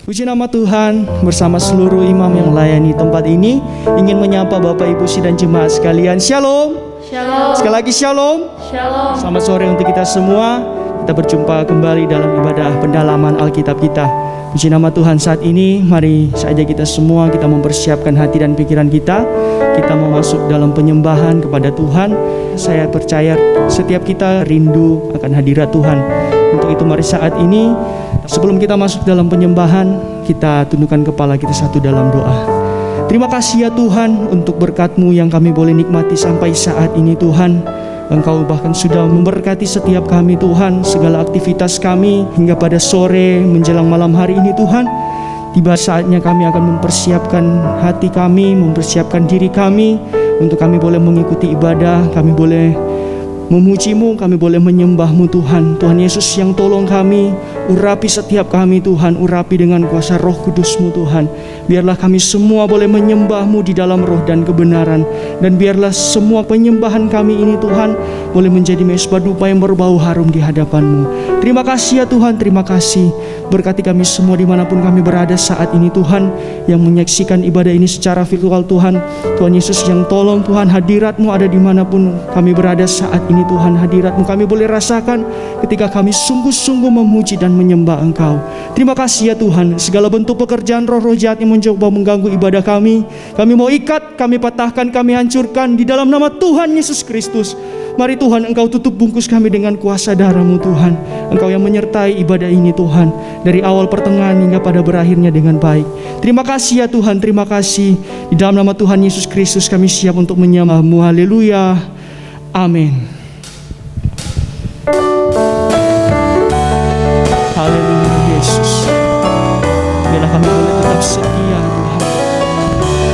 Puji nama Tuhan, bersama seluruh imam yang melayani tempat ini, ingin menyapa Bapak Ibu Sidang Jemaat sekalian. Shalom. Shalom. Sekali lagi shalom. Shalom. Selamat sore untuk kita semua. Kita berjumpa kembali dalam ibadah pendalaman Alkitab kita. Puji nama Tuhan, saat ini mari saja kita semua kita mempersiapkan hati dan pikiran kita. Kita mau masuk dalam penyembahan kepada Tuhan. Saya percaya setiap kita rindu akan hadirat Tuhan. Untuk itu mari saat ini, sebelum kita masuk dalam penyembahan, kita tundukkan kepala kita satu dalam doa. Terima kasih ya Tuhan untuk berkat-Mu yang kami boleh nikmati sampai saat ini Tuhan. Engkau bahkan sudah memberkati setiap kami Tuhan, segala aktivitas kami hingga pada sore menjelang malam hari ini Tuhan. Tiba saatnya kami akan mempersiapkan hati kami, mempersiapkan diri kami untuk kami boleh mengikuti ibadah, kami boleh memuji-Mu, kami boleh menyembah-Mu Tuhan. Tuhan Yesus yang tolong kami, urapi setiap kami Tuhan, urapi dengan kuasa Roh Kudus-Mu Tuhan. Biarlah kami semua boleh menyembah-Mu di dalam roh dan kebenaran. Dan biarlah semua penyembahan kami ini Tuhan boleh menjadi mezbah dupa yang berbau harum di hadapan-Mu. Terima kasih ya Tuhan, terima kasih. Berkati kami semua dimanapun kami berada saat ini Tuhan, yang menyaksikan ibadah ini secara virtual Tuhan. Tuhan Yesus yang tolong Tuhan, hadirat-Mu ada dimanapun kami berada saat ini Tuhan. Hadirat-Mu kami boleh rasakan ketika kami sungguh-sungguh memuji dan menyembah Engkau. Terima kasih ya Tuhan, segala bentuk pekerjaan roh-roh jahat yang mencoba mengganggu ibadah kami mau ikat, kami patahkan, kami hancurkan di dalam nama Tuhan Yesus Kristus. Mari Tuhan, Engkau tutup bungkus kami dengan kuasa darah-Mu Tuhan. Engkau yang menyertai ibadah ini Tuhan, dari awal pertengahan hingga pada berakhirnya dengan baik. Terima kasih ya Tuhan, terima kasih. Di dalam nama Tuhan Yesus Kristus kami siap untuk menyembah-Mu. Haleluya. Amin. Haleluya Yesus. Biarlah kami boleh tetap setia Tuhan,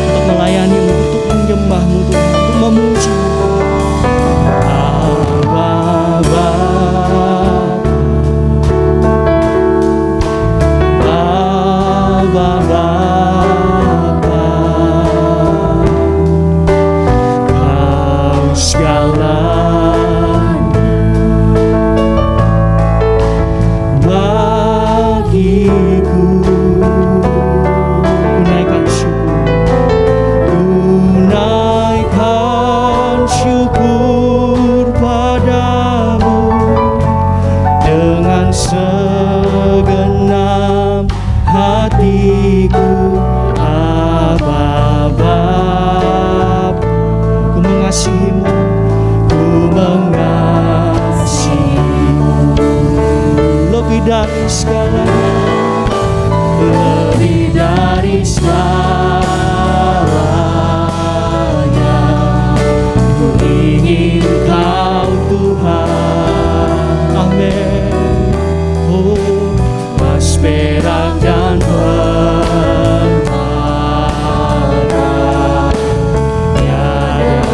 untuk melayani, untuk menyembah-Mu Tuhan, untuk memuji-Mu. Lebih dari segalanya, ku ingin Kau Tuhan. Amin. Oh, emas, perak dan permata tiada.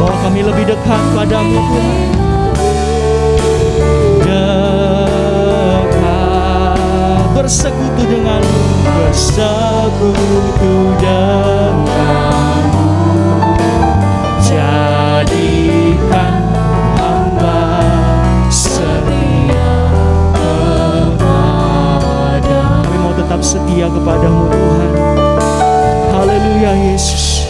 Bawa kami lebih dekat padamu Tuhan. Bersekutu denganmu, bersekutu denganmu, jadikan hamba setia kepadamu. kami mau tetap setia kepadamu Tuhan. Haleluya Yesus.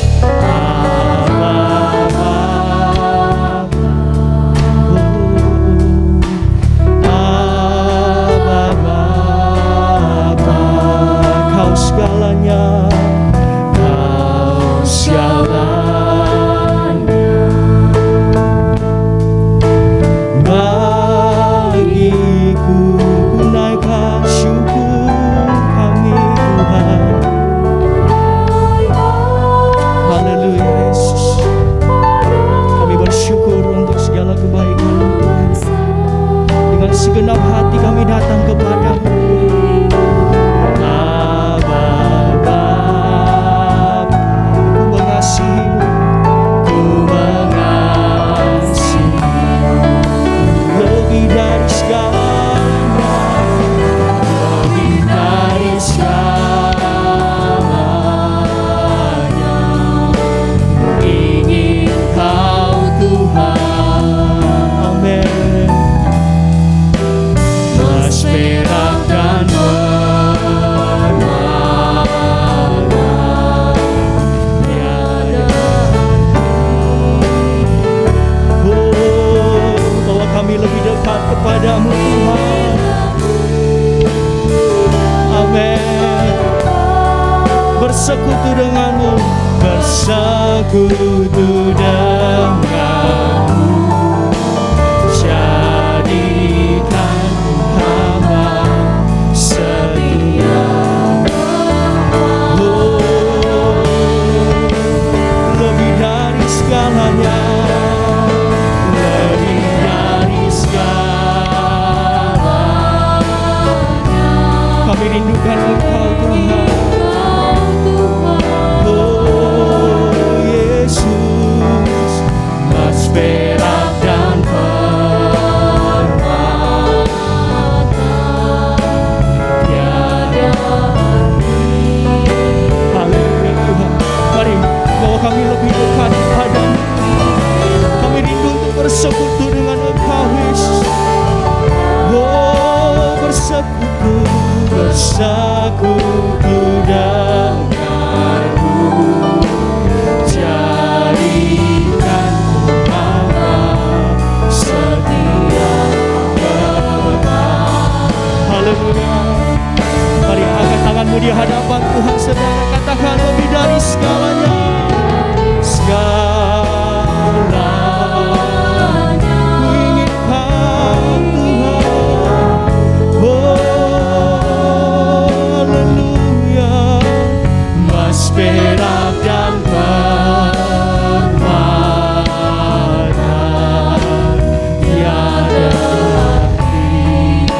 Segalanya, Kau segalanya bagiku, ku naikkan syukur kami Tuhan. Haleluya Yesus. Kami bersyukur untuk segala kebaikan Tuhan. Dengan segenap hati kami datang kepadamu. Ingin Kau Tuhan. bersekutu denganmu, bersekutu denganmu. Jadikan hamba setia. Lebih dari segalanya, lebih dari segalanya, kami rindukan Engkau Tuhan. Oh Yesus, emas perak dan permata, tiada arti. Haleluya Tuhan. Mari bahwa kami lebih dekat kepadamu. Kami rindu untuk bersekutu dengan Engkau Yesus. Oh bersekutu, bersekutu denganmu. Jadikan hamba setia kepadamu. Haleluya. Mari angkat tanganmu di hadapan Tuhan, saudara, katakan lebih dari segalanya. Segalanya ku ingin Kau Tuhan. Oh haleluya. Emas perak dan permata, tiada arti.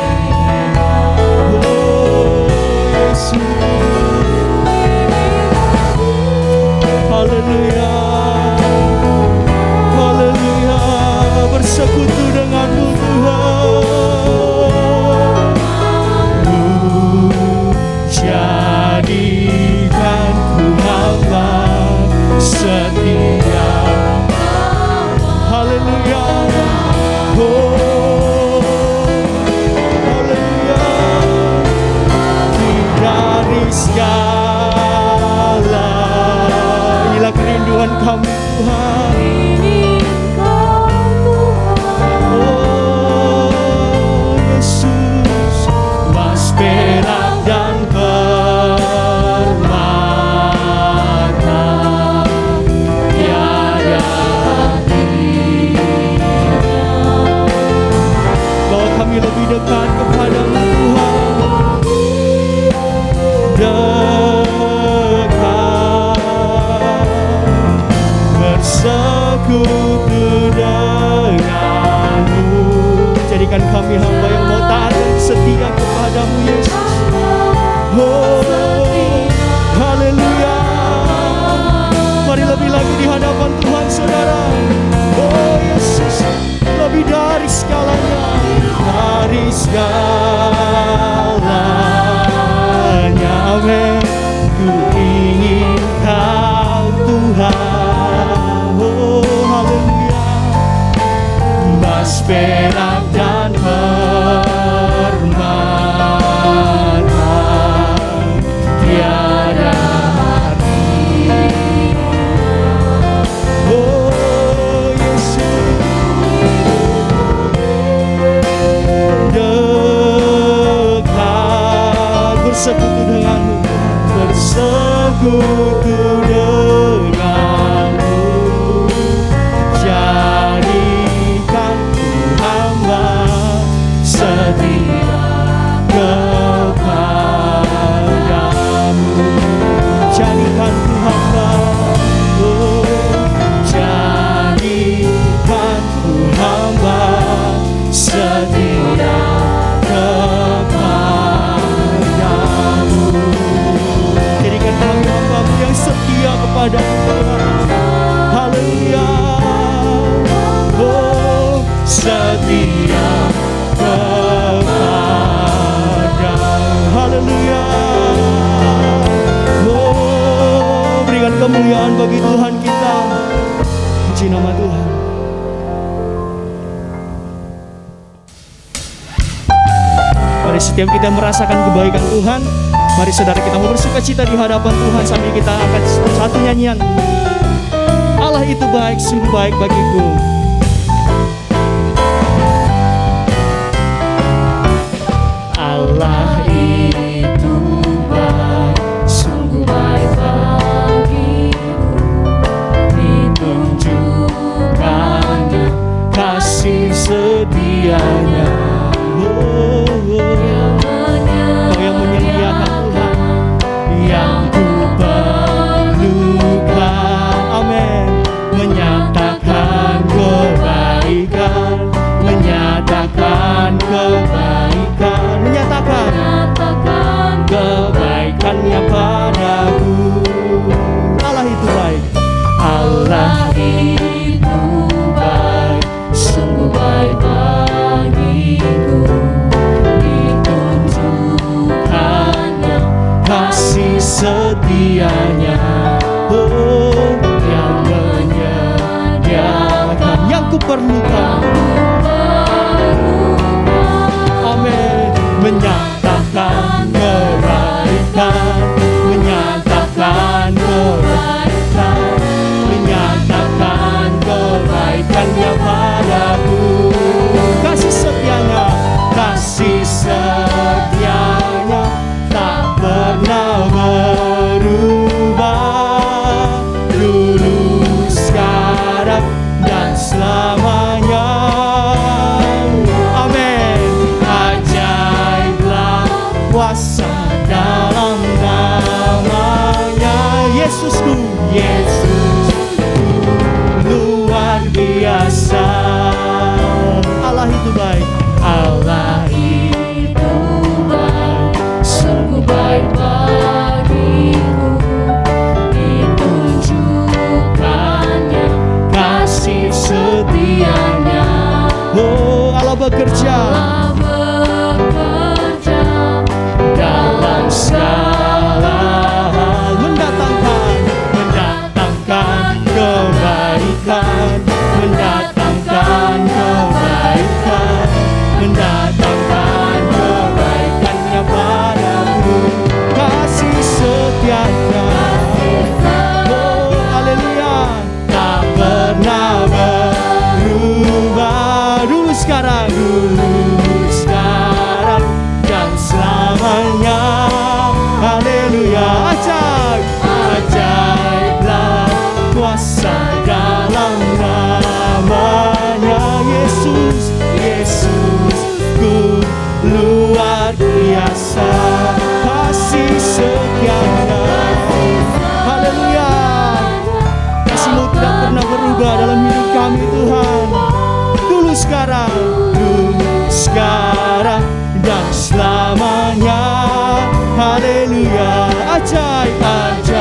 Oh Yesus, haleluya, haleluya. Bersekutu denganmu Tuhan. Jadikan ku hamba setia. Haleluya. Oh haleluya. Dari segala, inilah kerinduan kami Tuhan. Oh Yesus, emas perak dan permata, tiada artinya. Bahwa kami lebih dekat kepadamu Tuhan. Dekat, bersekutu denganmu. Jadikan kami hamba yang mau taat dan setia kepadamu Yesus. Oh haleluya. Mari lebih lagi di hadapan Tuhan saudara. Oh Yesus, lebih dari segalanya, dari segalanya. Amin. Ku ingin Kau Tuhan. Oh haleluya. Emas perak dan permata, tiada arti. Oh Yesus, dekat, bersekutu denganmu, bersekutu denganmu. Jadikan ku hamba setia kepadamu. Jadikan ku hamba, oh jadikan ku hamba setia kepadamu. Jadikan kami hamba-Mu yang setia kepadamu Tuhan. Haleluya. Oh setia kepadamu. Haleluya. Oh berikan kemuliaan bagi Tuhan kita. Puji nama Tuhan. Mari setiap kita merasakan kebaikan Tuhan, mari saudara kita mau bersuka cita di hadapan Tuhan sambil kita angkat satu nyanyian. Allah itu baik, sungguh baik bagiku. Allah itu baik, sungguh baik bagiku. setianya. Kau yang menyediakan Tuhan, yang ku perlukan. Amin. Menyatakan kebaikan, menyatakan kebaikan, menyatakan kebaikannya padaku. Allah itu baik, Allah itu baik, sungguh baik bagiku. Ditunjukkannya kasih setianya, oh, yang menyediakan yang kuperlukan. Amin. Menyatakan kebaikan, menyatakan kebaikan, menyatakan kebaikannya padaku. Kasih setianya, kasih setianya tak pernah berubah, dulu, sekarang, dan selamanya. Amin. Ajaiblah kuasa dalam namanya. Yesusku, Yesusku, luar biasa. Allah itu baik, Allah itu baik, sungguh baik bagiku. Ditunjukkannya kasih setianya. Oh, Allah bekerja dalam segala hal, mendatangkan kebaikan, mendatangkan kebaikan, mendatangkan kebaikannya padaku. Kasih setianya, oh haleluya, tak pernah berubah, dulu sekarang, dan selamanya. Haleluya. Ajaiblah kuasa dalam namanya. Yesus, Yesusku, luar biasa kasih setianya. Haleluya. Kasih-Mu tidak pernah berubah dalam hidup kami Tuhan, dulu sekarang dan selamanya. Haleluya. Ajaiblah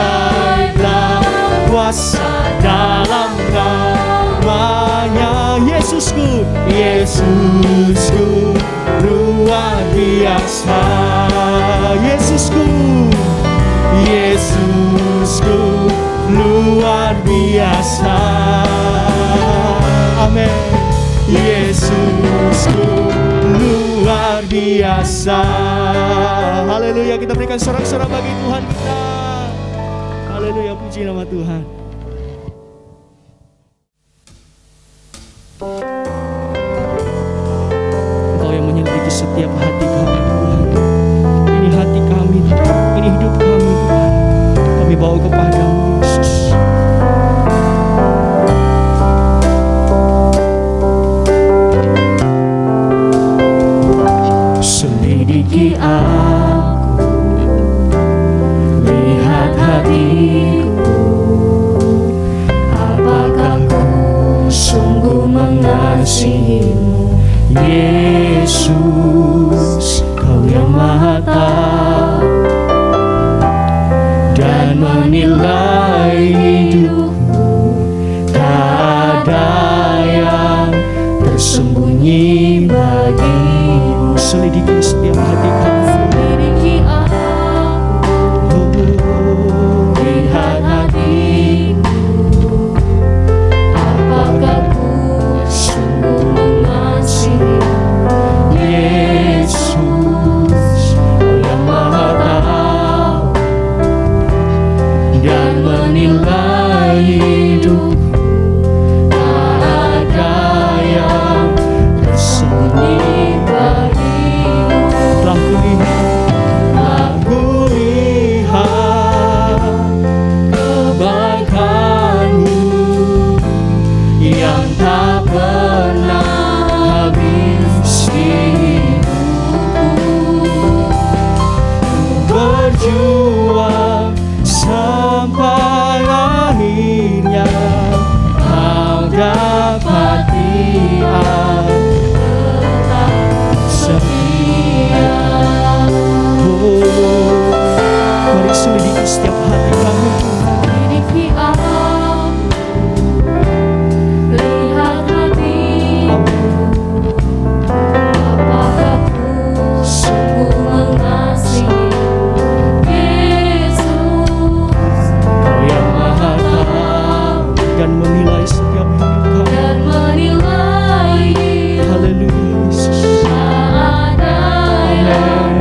kuasa dalam namanya. Yesusku, Yesusku, luar biasa. Yesusku, Yesusku, luar biasa. Amin. Yesusku, luar biasa. Haleluya. Kita berikan sorak-sorak bagi Tuhan kita. Haleluya. Puji nama Tuhan. Engkau yang menyelidiki setiap hati kami Tuhan. Ini hati kami Tuhan, ini hidup kami Tuhan, kami bawa kepadamu Yesus. Selidiki aku, lihat hatiku, apakah ku sungguh mengasihimu. Yesus, Kau yang Maha Tahu dan menilai hidupku, tak ada yang tersembunyi bagimu. Selidiki setiap hati kami, selidiki aku, lihat hatiku, apakah ku sungguh mengasihi. Yesus, Kau yang Maha Tahu dan menilai hidupku, tak ada yang tersembunyi bagimu. Telah kulihat kebaikan-Mu yang tak pernah habis. setiap hati kami Tuhan. Miliki Allah, lihat hatiku, apakah ku sungguh mengasihi Yesus, Kau yang maha tahu dan menilai setiap hidup kami. dan menilai Haleluya Yesus. tak ada yang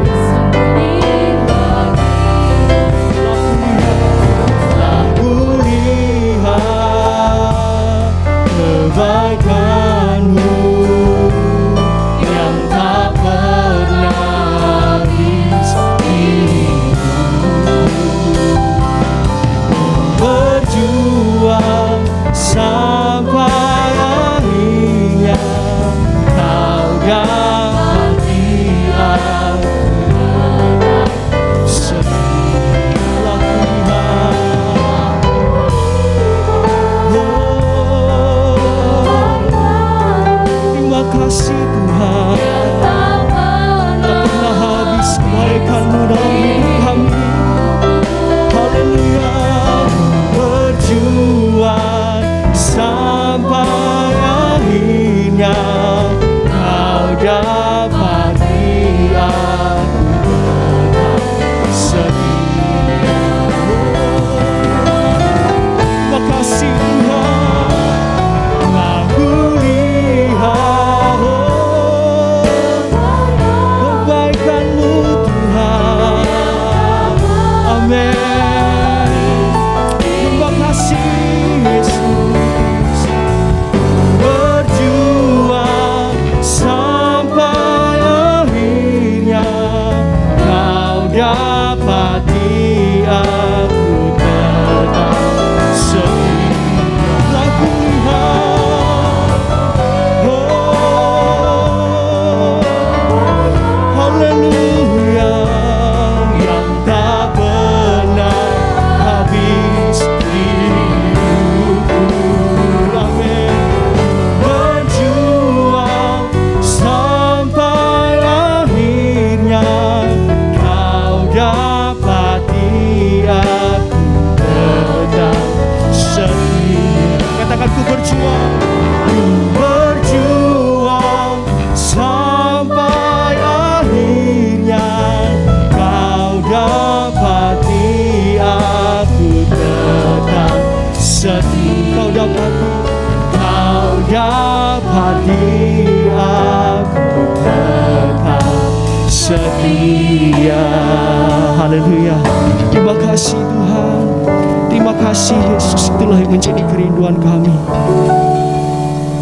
sembunyi bagi. Telah kulihat kebaikan-Mu yang tak pernah habis hidupku. Berjuang sampai akhirnya Kau dapati aku setelah kulihat. Terima kasih Tuhan, Tak tak pernah habis kebaikan-Mu dalam hidup kami. Haleluya. Berjuang sampai akhirnya Kau dapati aku tetap setia. Terima kasih Tuhan, telah kulihat kebaikan-Mu Tuhan. Amin. Terima kasih Yesus. Berjuang sampai akhirnya Kau dapati aku tetap setia. Telah kulihat, haleluya, yang tak pernah habis hidupku. Amin. Berjuang sampai akhirnya Kau dapati aku tetap setia. Katakan ku berjuang. Ku berjuang sampai akhirnya Kau dapati aku tetap setia. Kau dapati aku tetap setia. Haleluya. Terima kasih Tuhan. Terima kasih Yesus. Itulah yang menjadi kerinduan kami.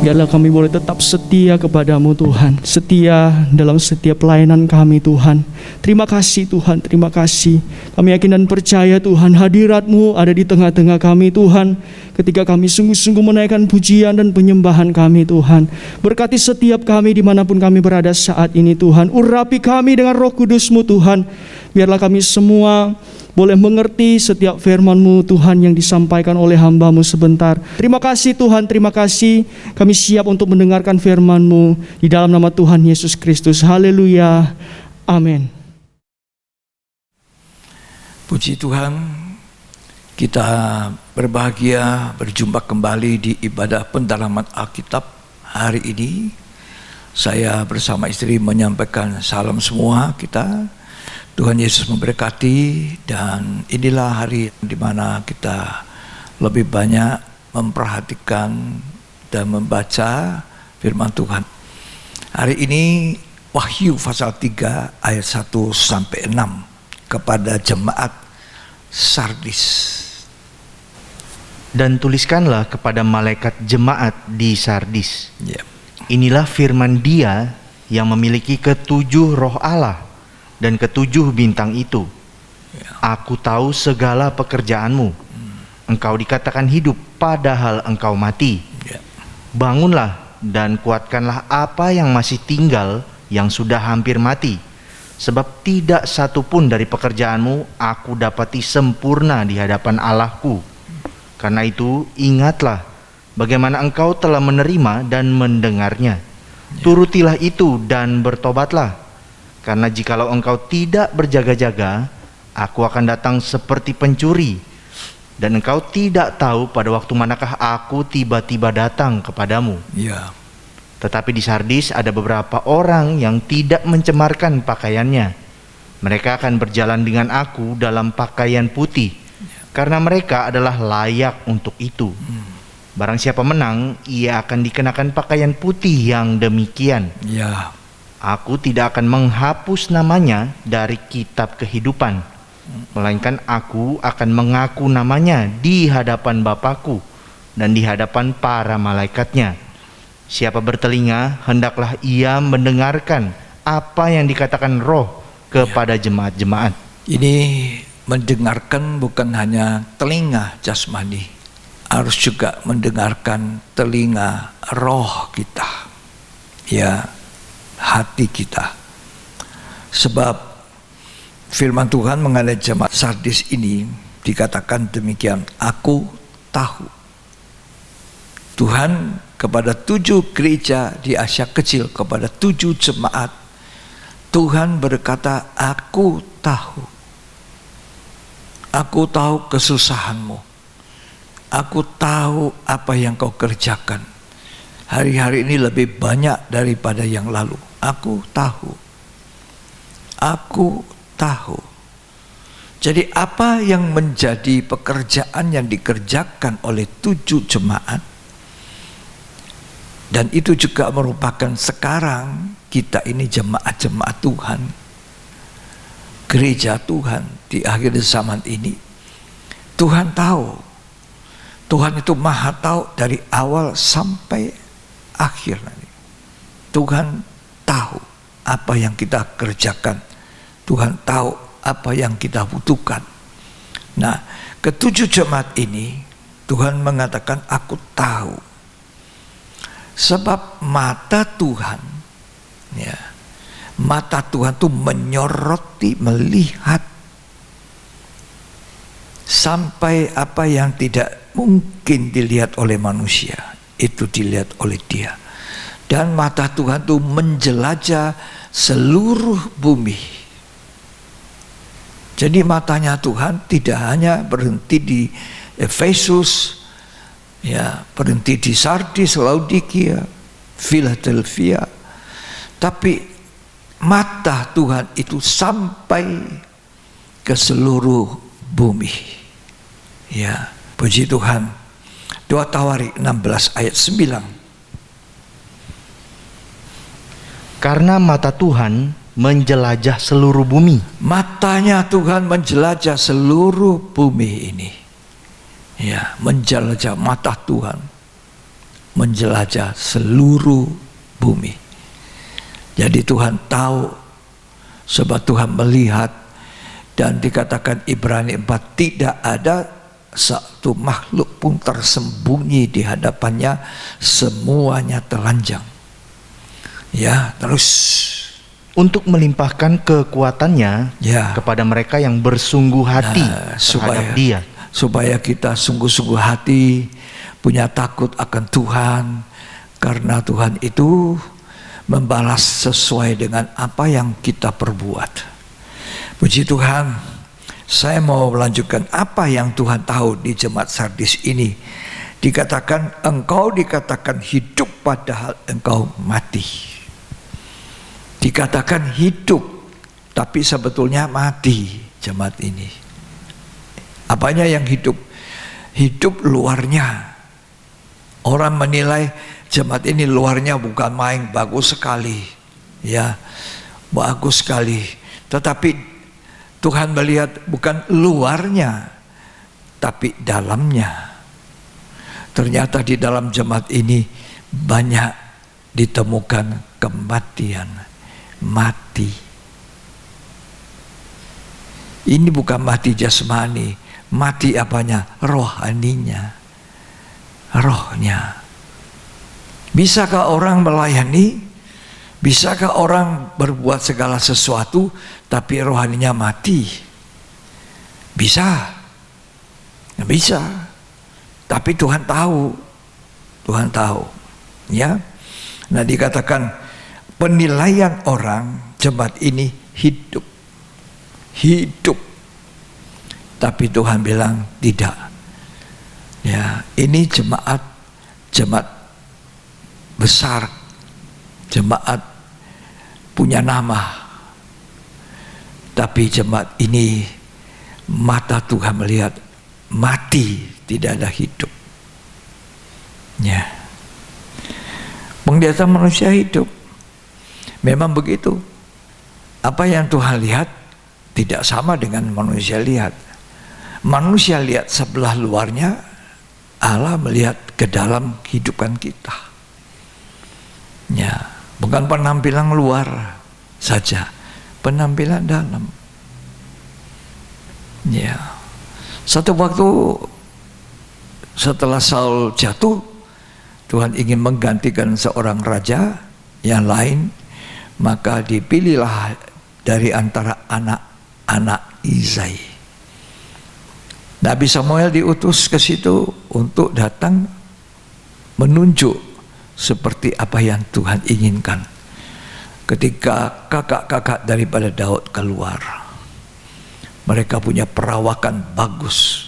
Biarlah kami boleh tetap setia kepadamu Tuhan. Setia dalam setiap pelayanan kami Tuhan. Terima kasih Tuhan, terima kasih. Kami yakin dan percaya Tuhan, hadirat-Mu ada di tengah-tengah kami Tuhan. Ketika kami sungguh-sungguh menaikkan pujian dan penyembahan kami Tuhan. Berkati setiap kami dimanapun kami berada saat ini Tuhan. Urapi kami dengan Roh Kudus-Mu Tuhan. Biarlah kami semua boleh mengerti setiap firman-Mu Tuhan yang disampaikan oleh hamba-Mu sebentar. Terima kasih Tuhan, terima kasih. Kami siap untuk mendengarkan firman-Mu di dalam nama Tuhan Yesus Kristus. Haleluya. Amin. Puji Tuhan, kita berbahagia berjumpa kembali di ibadah pendalaman Alkitab hari ini. Saya bersama istri menyampaikan salam semua kita. Tuhan Yesus memberkati, dan inilah hari di mana kita lebih banyak memperhatikan dan membaca firman Tuhan. Hari ini Wahyu pasal 3 ayat 1 sampai 6 kepada jemaat Sardis. Dan tuliskanlah kepada malaikat jemaat di Sardis. Ya. Inilah firman Dia yang memiliki ketujuh roh Allah dan ketujuh bintang itu. Aku tahu segala pekerjaanmu. Engkau dikatakan hidup padahal engkau mati. Ya. Bangunlah dan kuatkanlah apa yang masih tinggal yang sudah hampir mati. Sebab tidak satu pun dari pekerjaanmu aku dapati sempurna di hadapan Allahku. Karena itu ingatlah bagaimana engkau telah menerima dan mendengarnya. Turutilah itu dan bertobatlah. Karena jikalau engkau tidak berjaga-jaga, Aku akan datang seperti pencuri, dan engkau tidak tahu pada waktu manakah aku tiba-tiba datang kepadamu. Ya. Tetapi di Sardis ada beberapa orang yang tidak mencemarkan pakaiannya. Mereka akan berjalan dengan aku dalam pakaian putih, karena mereka adalah layak untuk itu. Barang siapa menang, ia akan dikenakan pakaian putih yang demikian. Ya. Aku tidak akan menghapus namanya dari kitab kehidupan, melainkan aku akan mengaku namanya di hadapan Bapakku dan di hadapan para malaikatnya. Siapa bertelinga, hendaklah ia mendengarkan apa yang dikatakan Roh kepada jemaat-jemaat. Ini mendengarkan bukan hanya telinga jasmani, harus juga mendengarkan telinga roh kita, ya, hati kita. Sebab firman Tuhan mengenai jemaat Sardis ini dikatakan demikian, aku tahu. Tuhan kepada 7 gereja di Asia Kecil, kepada 7 jemaat, Tuhan berkata, aku tahu. Aku tahu kesusahanmu. Aku tahu apa yang kau kerjakan. Hari-hari ini lebih banyak daripada yang lalu. Aku tahu. Aku tahu. Jadi apa yang menjadi pekerjaan yang dikerjakan oleh 7 jemaat, dan itu juga merupakan sekarang kita ini jemaat-jemaat Tuhan, gereja Tuhan di akhir zaman ini. Tuhan tahu. Tuhan itu maha tahu dari awal sampai akhir nanti. Tuhan tahu apa yang kita kerjakan. Tuhan tahu apa yang kita butuhkan. Nah, ke-7 jemaat ini Tuhan mengatakan aku tahu. Sebab mata Tuhan, ya, mata Tuhan itu menyoroti, melihat sampai apa yang tidak mungkin dilihat oleh manusia, itu dilihat oleh Dia. Dan mata Tuhan itu menjelajah seluruh bumi. Jadi matanya Tuhan tidak hanya berhenti di Efesus, ya, berhenti di Sardis, Laodikia, Philadelphia, tapi mata Tuhan itu sampai ke seluruh bumi. Ya, puji Tuhan. 2 Tawarik 16 ayat 9. Karena mata Tuhan menjelajah seluruh bumi. Matanya Tuhan menjelajah seluruh bumi ini. Ya, menjelajah, mata Tuhan menjelajah seluruh bumi. Jadi Tuhan tahu, sebab Tuhan melihat, dan dikatakan Ibrani 4, tidak ada satu makhluk pun tersembunyi di hadapannya, semuanya telanjang. Ya, terus Untuk melimpahkan kekuatannya, ya, kepada mereka yang bersungguh hati terhadap Dia. supaya kita sungguh-sungguh hati, punya takut akan Tuhan, karena Tuhan itu membalas sesuai dengan apa yang kita perbuat. Puji Tuhan. Saya mau melanjutkan apa yang Tuhan tahu di jemaat Sardis ini. Dikatakan engkau dikatakan hidup padahal engkau mati. Dikatakan hidup tapi sebetulnya mati jemaat ini. Apanya yang hidup? Hidup luarnya. Orang menilai jemaat ini luarnya bukan main, bagus sekali. Ya, bagus sekali. Tetapi Tuhan melihat bukan luarnya, tapi dalamnya. Ternyata di dalam jemaat ini banyak ditemukan kematian, mati. Ini bukan mati jasmani, mati apanya? Rohaninya, rohnya. Bisakah orang melayani? Bisakah orang berbuat segala sesuatu tapi rohaninya mati? Bisa. Bisa. Tapi Tuhan tahu. Tuhan tahu. Ya. Nah, dikatakan penilaian orang jemaat ini hidup. Hidup Tapi Tuhan bilang tidak. Ya, ini jemaat besar, jemaat punya nama. Tapi jemaat ini mata Tuhan melihat mati, tidak ada hidup. Ya. Penglihatan manusia hidup. Memang begitu. Apa yang Tuhan lihat tidak sama dengan manusia lihat. Manusia lihat sebelah luarnya, Allah melihat ke dalam kehidupan kita. Ya, bukan penampilan luar saja, penampilan dalam. Ya. Satu waktu setelah Saul jatuh, Tuhan ingin menggantikan seorang raja yang lain, maka dipilihlah dari antara anak-anak Isai. Nabi Samuel diutus ke situ untuk datang menunjuk seperti apa yang Tuhan inginkan. Ketika kakak-kakak daripada Daud keluar, mereka punya perawakan bagus,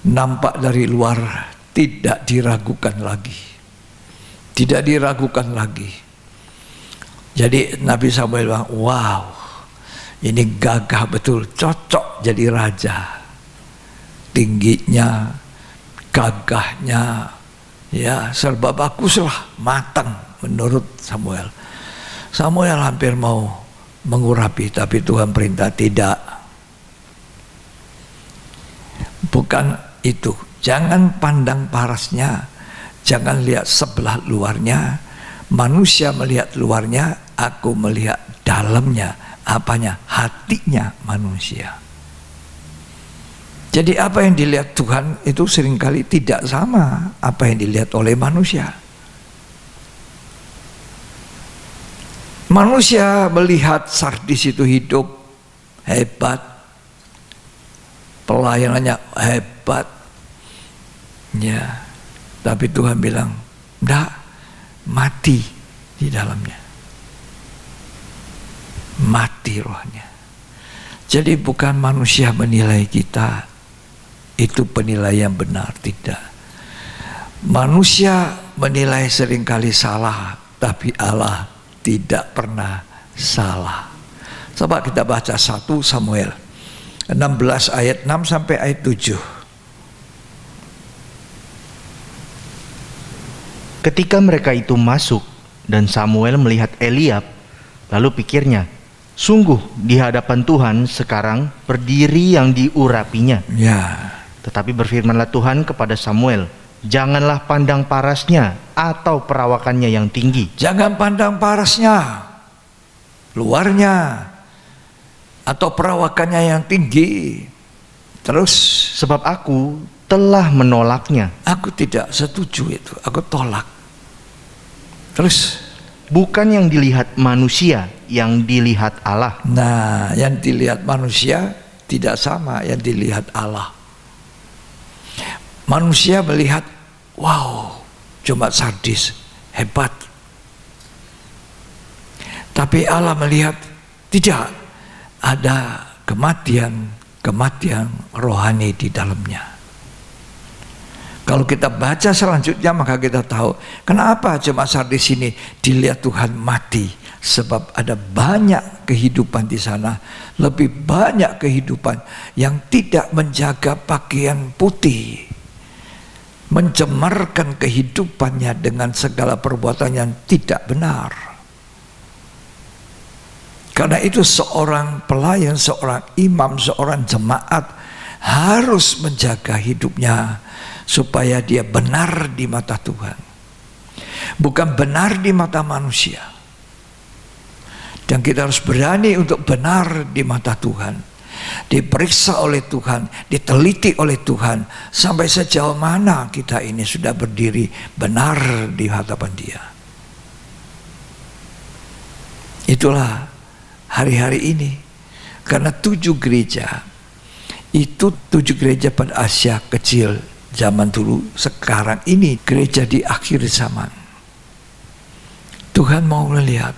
nampak dari luar tidak diragukan lagi. Tidak diragukan lagi. Jadi Nabi Samuel bilang, wow, ini gagah betul, cocok jadi raja. Tingginya, gagahnya, ya serba baguslah, matang menurut Samuel. Samuel hampir mau mengurapi, tapi Tuhan perintah tidak. Bukan itu. Jangan pandang parasnya, jangan lihat sebelah luarnya. Manusia melihat luarnya, aku melihat dalamnya. Apanya? Hatinya manusia. Jadi apa yang dilihat Tuhan itu seringkali tidak sama apa yang dilihat oleh manusia. Manusia melihat Sardis itu hidup, hebat, pelayanannya hebat, ya. Tapi Tuhan bilang, enggak, mati di dalamnya, mati rohnya. Jadi bukan manusia menilai kita itu penilaian benar, tidak. Manusia menilai seringkali salah, tapi Allah tidak pernah salah. Coba kita baca 1 Samuel 16 ayat 6 sampai ayat 7. Ketika mereka itu masuk dan Samuel melihat Eliab, lalu pikirnya, sungguh di hadapan Tuhan sekarang berdiri yang diurapinya. Ya. Tetapi berfirmanlah Tuhan kepada Samuel, janganlah pandang parasnya atau perawakannya yang tinggi. Jangan pandang parasnya, luarnya, atau perawakannya yang tinggi. Terus, Sebab aku telah menolaknya. aku tidak setuju itu, aku tolak. Terus, Bukan yang dilihat manusia, yang dilihat Allah. nah, yang dilihat manusia tidak sama yang dilihat Allah. Manusia melihat, wow, cuma Sardis, hebat. Tapi Allah melihat, tidak, ada kematian rohani di dalamnya. Kalau kita baca selanjutnya maka kita tahu kenapa jemaat Sardis ini dilihat Tuhan mati. Sebab ada banyak kehidupan di sana, lebih banyak kehidupan yang tidak menjaga pakaian putih, mencemarkan kehidupannya dengan segala perbuatan yang tidak benar. Karena itu seorang pelayan, seorang imam, seorang jemaat harus menjaga hidupnya supaya dia benar di mata Tuhan, bukan benar di mata manusia. Dan kita harus berani untuk benar di mata Tuhan, diperiksa oleh Tuhan, diteliti oleh Tuhan, sampai sejauh mana kita ini sudah berdiri benar di hadapan Dia. Itulah hari-hari ini. Karena 7 gereja itu 7 gereja pada Asia kecil zaman dulu, sekarang ini gereja di akhir zaman. Tuhan mau melihat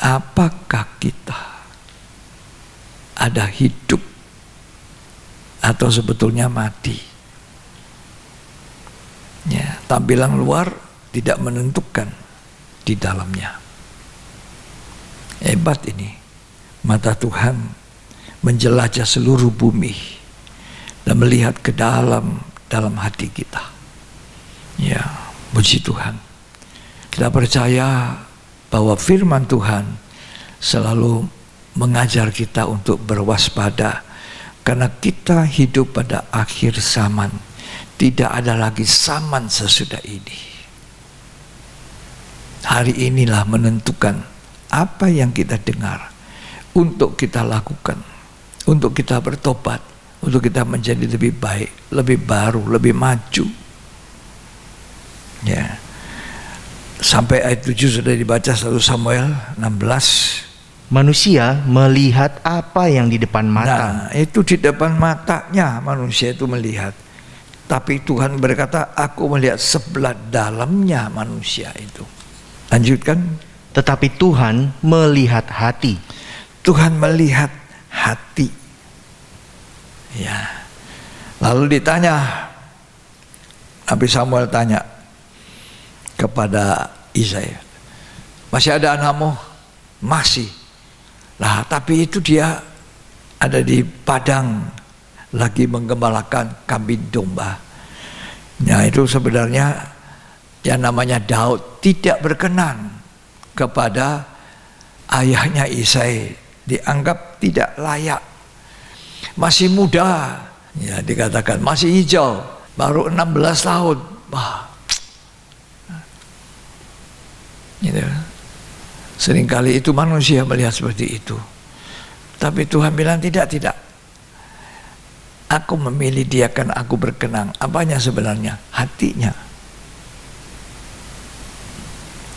apakah kita ada hidup atau sebetulnya mati. Ya, tampilan luar tidak menentukan di dalamnya. Hebat ini. Mata Tuhan menjelajah seluruh bumi dan melihat ke dalam hati kita. Ya, puji Tuhan. Kita percaya bahwa firman Tuhan selalu mengajar kita untuk berwaspada, karena kita hidup pada akhir zaman. Tidak ada lagi zaman sesudah ini. Hari inilah menentukan apa yang kita dengar untuk kita lakukan, untuk kita bertobat, untuk kita menjadi lebih baik, lebih baru, lebih maju. Ya. Sampai ayat 7 sudah dibaca 1 Samuel 16. Manusia melihat apa yang di depan mata. Nah, itu di depan matanya manusia itu melihat. Tapi Tuhan berkata, aku melihat sebelah dalamnya manusia itu. Lanjutkan. Tetapi Tuhan melihat hati. Tuhan melihat hati. Ya. Lalu ditanya, Nabi Samuel tanya kepada Isai, masih ada anakmu? Masih. Lah, tapi itu dia ada di padang lagi menggembalakan kambing domba. Nah, itu sebenarnya yang namanya Daud tidak berkenan kepada ayahnya Isai, dianggap tidak layak. Masih muda, ya dikatakan masih hijau, baru 16 tahun. Wah. Gitu. Seringkali itu manusia melihat seperti itu. Tapi Tuhan bilang tidak. Aku memilih dia karena aku berkenan. Apanya sebenarnya? Hatinya.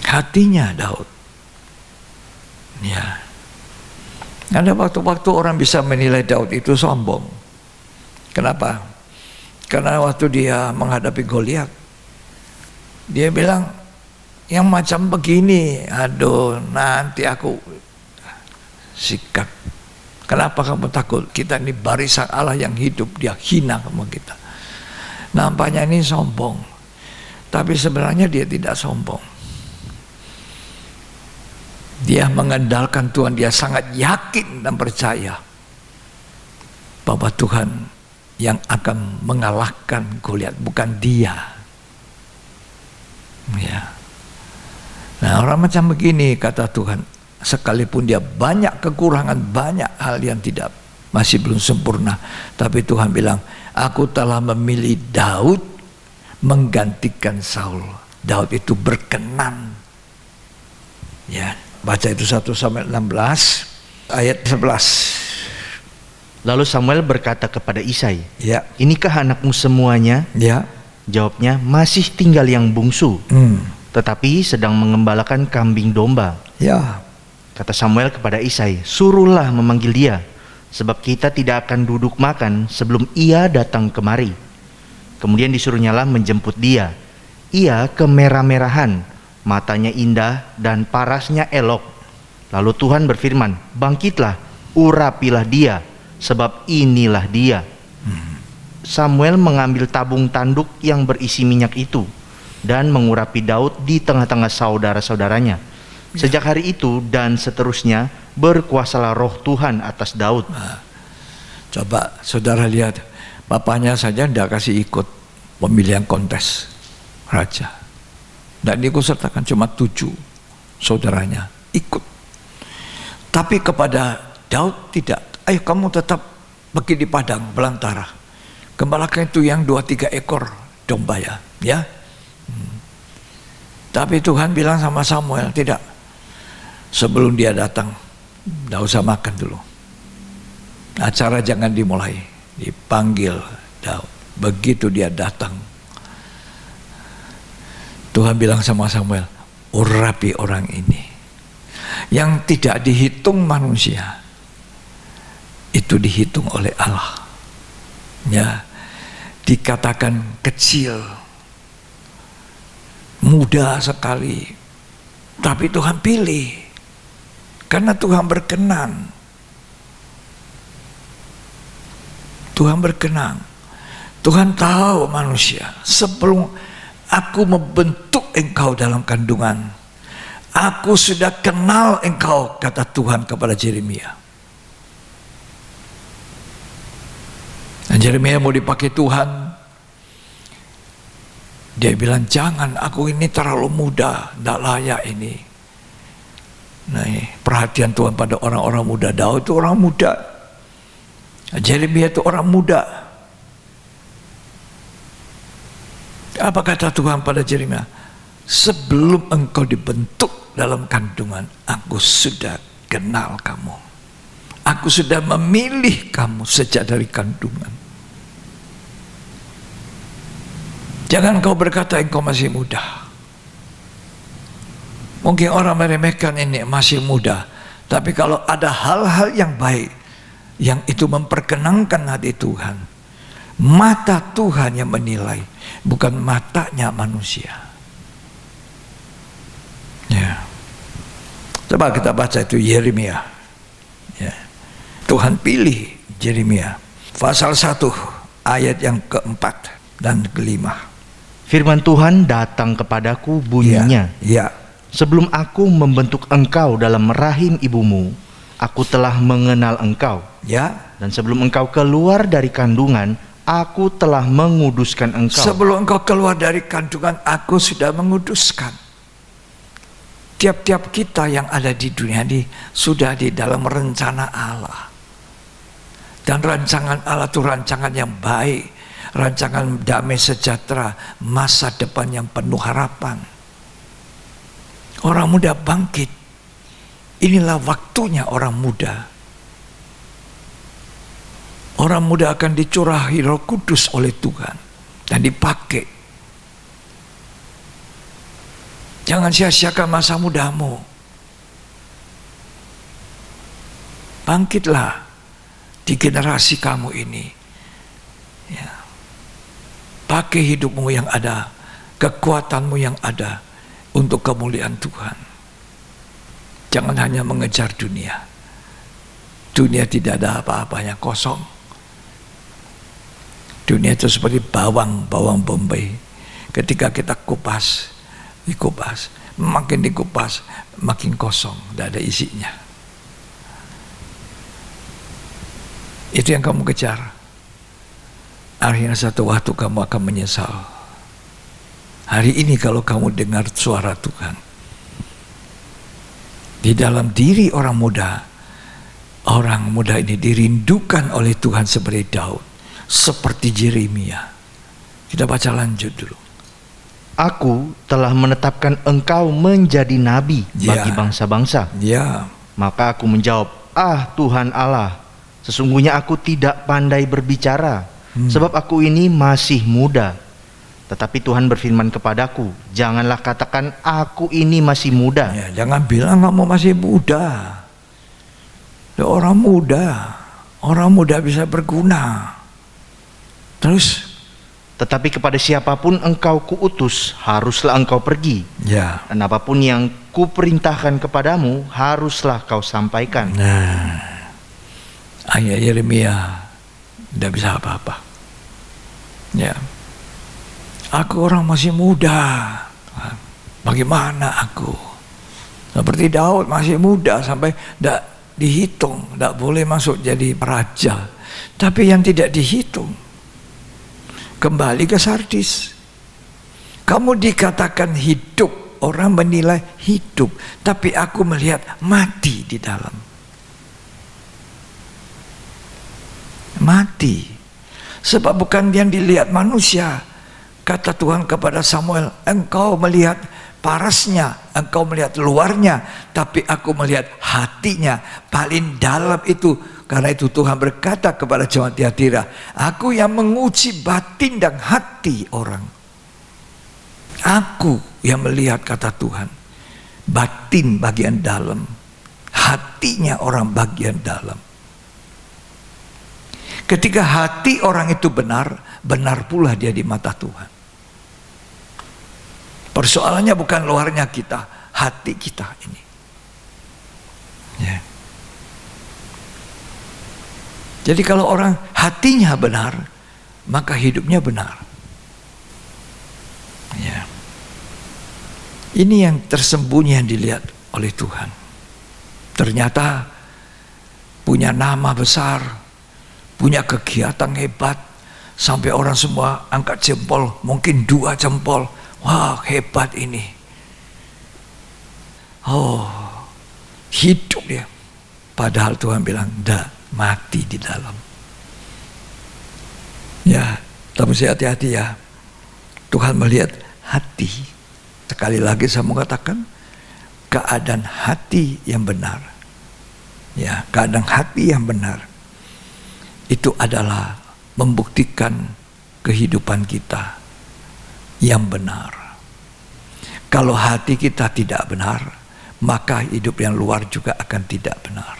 Hatinya Daud. Ya. Ada waktu-waktu orang bisa menilai Daud itu sombong. Kenapa? Karena waktu dia menghadapi Goliat, dia bilang, yang macam begini, aduh nanti aku sikat. Kenapa kamu takut? Kita ini barisan Allah yang hidup, dia hina sama kita. Nampaknya ini sombong, tapi sebenarnya dia tidak sombong. Dia mengandalkan Tuhan, dia sangat yakin dan percaya bahwa Tuhan yang akan mengalahkan Goliat, bukan dia. Ya. Nah, orang macam begini, kata Tuhan, sekalipun dia banyak kekurangan, banyak hal yang masih belum sempurna, tapi Tuhan bilang, aku telah memilih Daud menggantikan Saul. Daud itu berkenan. Ya, baca itu 1 Samuel 16 ayat 11. Lalu Samuel berkata kepada Isai, Ya. inikah anakmu semuanya? Ya. Jawabnya, masih tinggal yang bungsu, tetapi sedang mengembalakan kambing domba. Ya. Kata Samuel kepada Isai, suruhlah memanggil dia, sebab kita tidak akan duduk makan sebelum ia datang kemari. Kemudian disuruhnyalah menjemput dia. Ia kemerah-merahan, matanya indah dan parasnya elok. Lalu Tuhan berfirman, bangkitlah, urapilah dia, sebab inilah dia. Samuel mengambil tabung tanduk yang berisi minyak itu dan mengurapi Daud di tengah-tengah saudara-saudaranya. Sejak hari itu dan seterusnya berkuasalah roh Tuhan atas Daud. Nah, coba saudara lihat, bapaknya saja tidak kasih ikut pemilihan kontes raja. Dan diikutsertakan cuma 7 saudaranya ikut. Tapi kepada Daud tidak. Ayo kamu tetap pergi di padang belantara. Gembalakan itu yang 2-3 ekor domba ya. Tapi Tuhan bilang sama Samuel, tidak. Sebelum dia datang, tidak usah makan dulu. Acara jangan dimulai. Dipanggil Daud. Begitu dia datang, Tuhan bilang sama Samuel, urapi orang ini. Yang tidak dihitung manusia, itu dihitung oleh Allah. Ya, dikatakan kecil, muda sekali, tapi Tuhan pilih. Karena Tuhan berkenan. Tuhan berkenan. Tuhan tahu manusia. Sebelum aku membentuk engkau dalam kandungan, aku sudah kenal engkau, kata Tuhan kepada Yeremia. Dan Yeremia mau dipakai Tuhan. Dia bilang, jangan, aku ini terlalu muda, tidak layak ini. Nah, perhatian Tuhan pada orang-orang muda. Daud itu orang muda, Yeremia itu orang muda. Apa kata Tuhan pada Yeremia? Sebelum engkau dibentuk dalam kandungan, aku sudah kenal kamu. Aku sudah memilih kamu sejak dari kandungan. Jangan kau berkata engkau masih muda. Mungkin orang meremehkan ini masih muda, tapi kalau ada hal-hal yang baik, yang itu memperkenankan hati Tuhan, mata Tuhan yang menilai, bukan matanya manusia. Ya. Coba kita baca itu Yeremia. Ya. Tuhan pilih Yeremia. Pasal 1 ayat yang keempat dan kelima. Firman Tuhan datang kepadaku bunyinya. Ya. Sebelum aku membentuk engkau dalam rahim ibumu, aku telah mengenal engkau. Ya. Dan sebelum engkau keluar dari kandungan, aku telah menguduskan engkau. Sebelum engkau keluar dari kandungan, aku sudah menguduskan. Tiap-tiap kita yang ada di dunia ini sudah di dalam rencana Allah. Dan rancangan Allah itu rancangan yang baik, rancangan damai sejahtera, masa depan yang penuh harapan. Orang muda bangkit. Inilah waktunya orang muda. Orang muda akan dicurahi Roh Kudus oleh Tuhan dan dipakai. Jangan sia-siakan masa mudamu. Bangkitlah di generasi kamu ini. Ya. Pakai hidupmu yang ada, kekuatanmu yang ada untuk kemuliaan Tuhan. Jangan hanya mengejar dunia. Dunia tidak ada apa-apanya, kosong. Dunia itu seperti bawang bombay. Ketika kita dikupas, makin dikupas, makin kosong, tidak ada isinya. Itu yang kamu kejar. Akhirnya satu waktu kamu akan menyesal. Hari ini kalau kamu dengar suara Tuhan, di dalam diri orang muda ini dirindukan oleh Tuhan seperti Daud, seperti Yeremia. Kita baca lanjut dulu. Aku telah menetapkan engkau menjadi nabi bagi bangsa-bangsa. Ya. Maka aku menjawab, Tuhan Allah, sesungguhnya aku tidak pandai berbicara, sebab aku ini masih muda. Tetapi Tuhan berfirman kepadaku, janganlah katakan aku ini masih muda. Ya, jangan bilang kamu masih muda. Orang muda bisa berguna. Terus, tetapi kepada siapapun engkau kuutus, haruslah engkau pergi. ya. Dan apapun yang kuperintahkan kepadamu, haruslah kau sampaikan. Nah, ayat Yeremia tidak bisa apa-apa. Ya. Aku orang masih muda. Bagaimana aku? Seperti Daud masih muda sampai tidak dihitung, tidak boleh masuk jadi raja. Tapi yang tidak dihitung, kembali ke Sardis. Kamu dikatakan hidup, orang menilai hidup, tapi aku melihat mati di dalam. Mati. Sebab bukan yang dilihat manusia. Kata Tuhan kepada Samuel, engkau melihat parasnya, engkau melihat luarnya, tapi aku melihat hatinya, paling dalam itu. Karena itu Tuhan berkata kepada jemaat Tiatira, aku yang menguji batin dan hati orang. Aku yang melihat, kata Tuhan, batin bagian dalam, hatinya orang bagian dalam. Ketika hati orang itu benar, benar pula dia di mata Tuhan. Persoalannya bukan luarnya kita, hati kita ini. Ya. Jadi kalau orang hatinya benar, maka hidupnya benar. Ya. Ini yang tersembunyi yang dilihat oleh Tuhan. Ternyata punya nama besar, punya kegiatan hebat, sampai orang semua angkat jempol, mungkin 2 jempol. Wah, hebat ini. Oh, hidup dia. Padahal Tuhan bilang, enggak, mati di dalam. Ya, tapi saya hati-hati ya. Tuhan melihat hati. Sekali lagi saya mengatakan, keadaan hati yang benar. Ya, keadaan hati yang benar. Itu adalah membuktikan kehidupan kita yang benar. Kalau hati kita tidak benar, maka hidup yang luar juga akan tidak benar.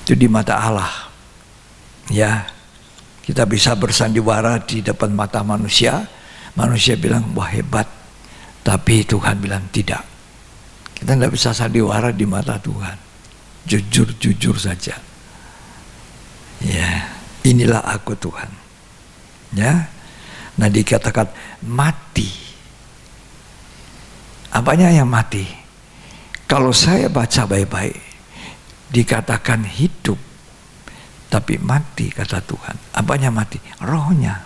Itu di mata Allah. Ya, kita bisa bersandiwara di depan mata manusia. Manusia bilang, wah hebat. Tapi Tuhan bilang tidak. Kita tidak bisa sandiwara di mata Tuhan. Jujur-jujur saja. Ya, inilah aku Tuhan. Ya, nah dikatakan mati. Apanya yang mati? Kalau saya baca baik-baik, dikatakan hidup, tapi mati kata Tuhan. Apanya mati? Rohnya.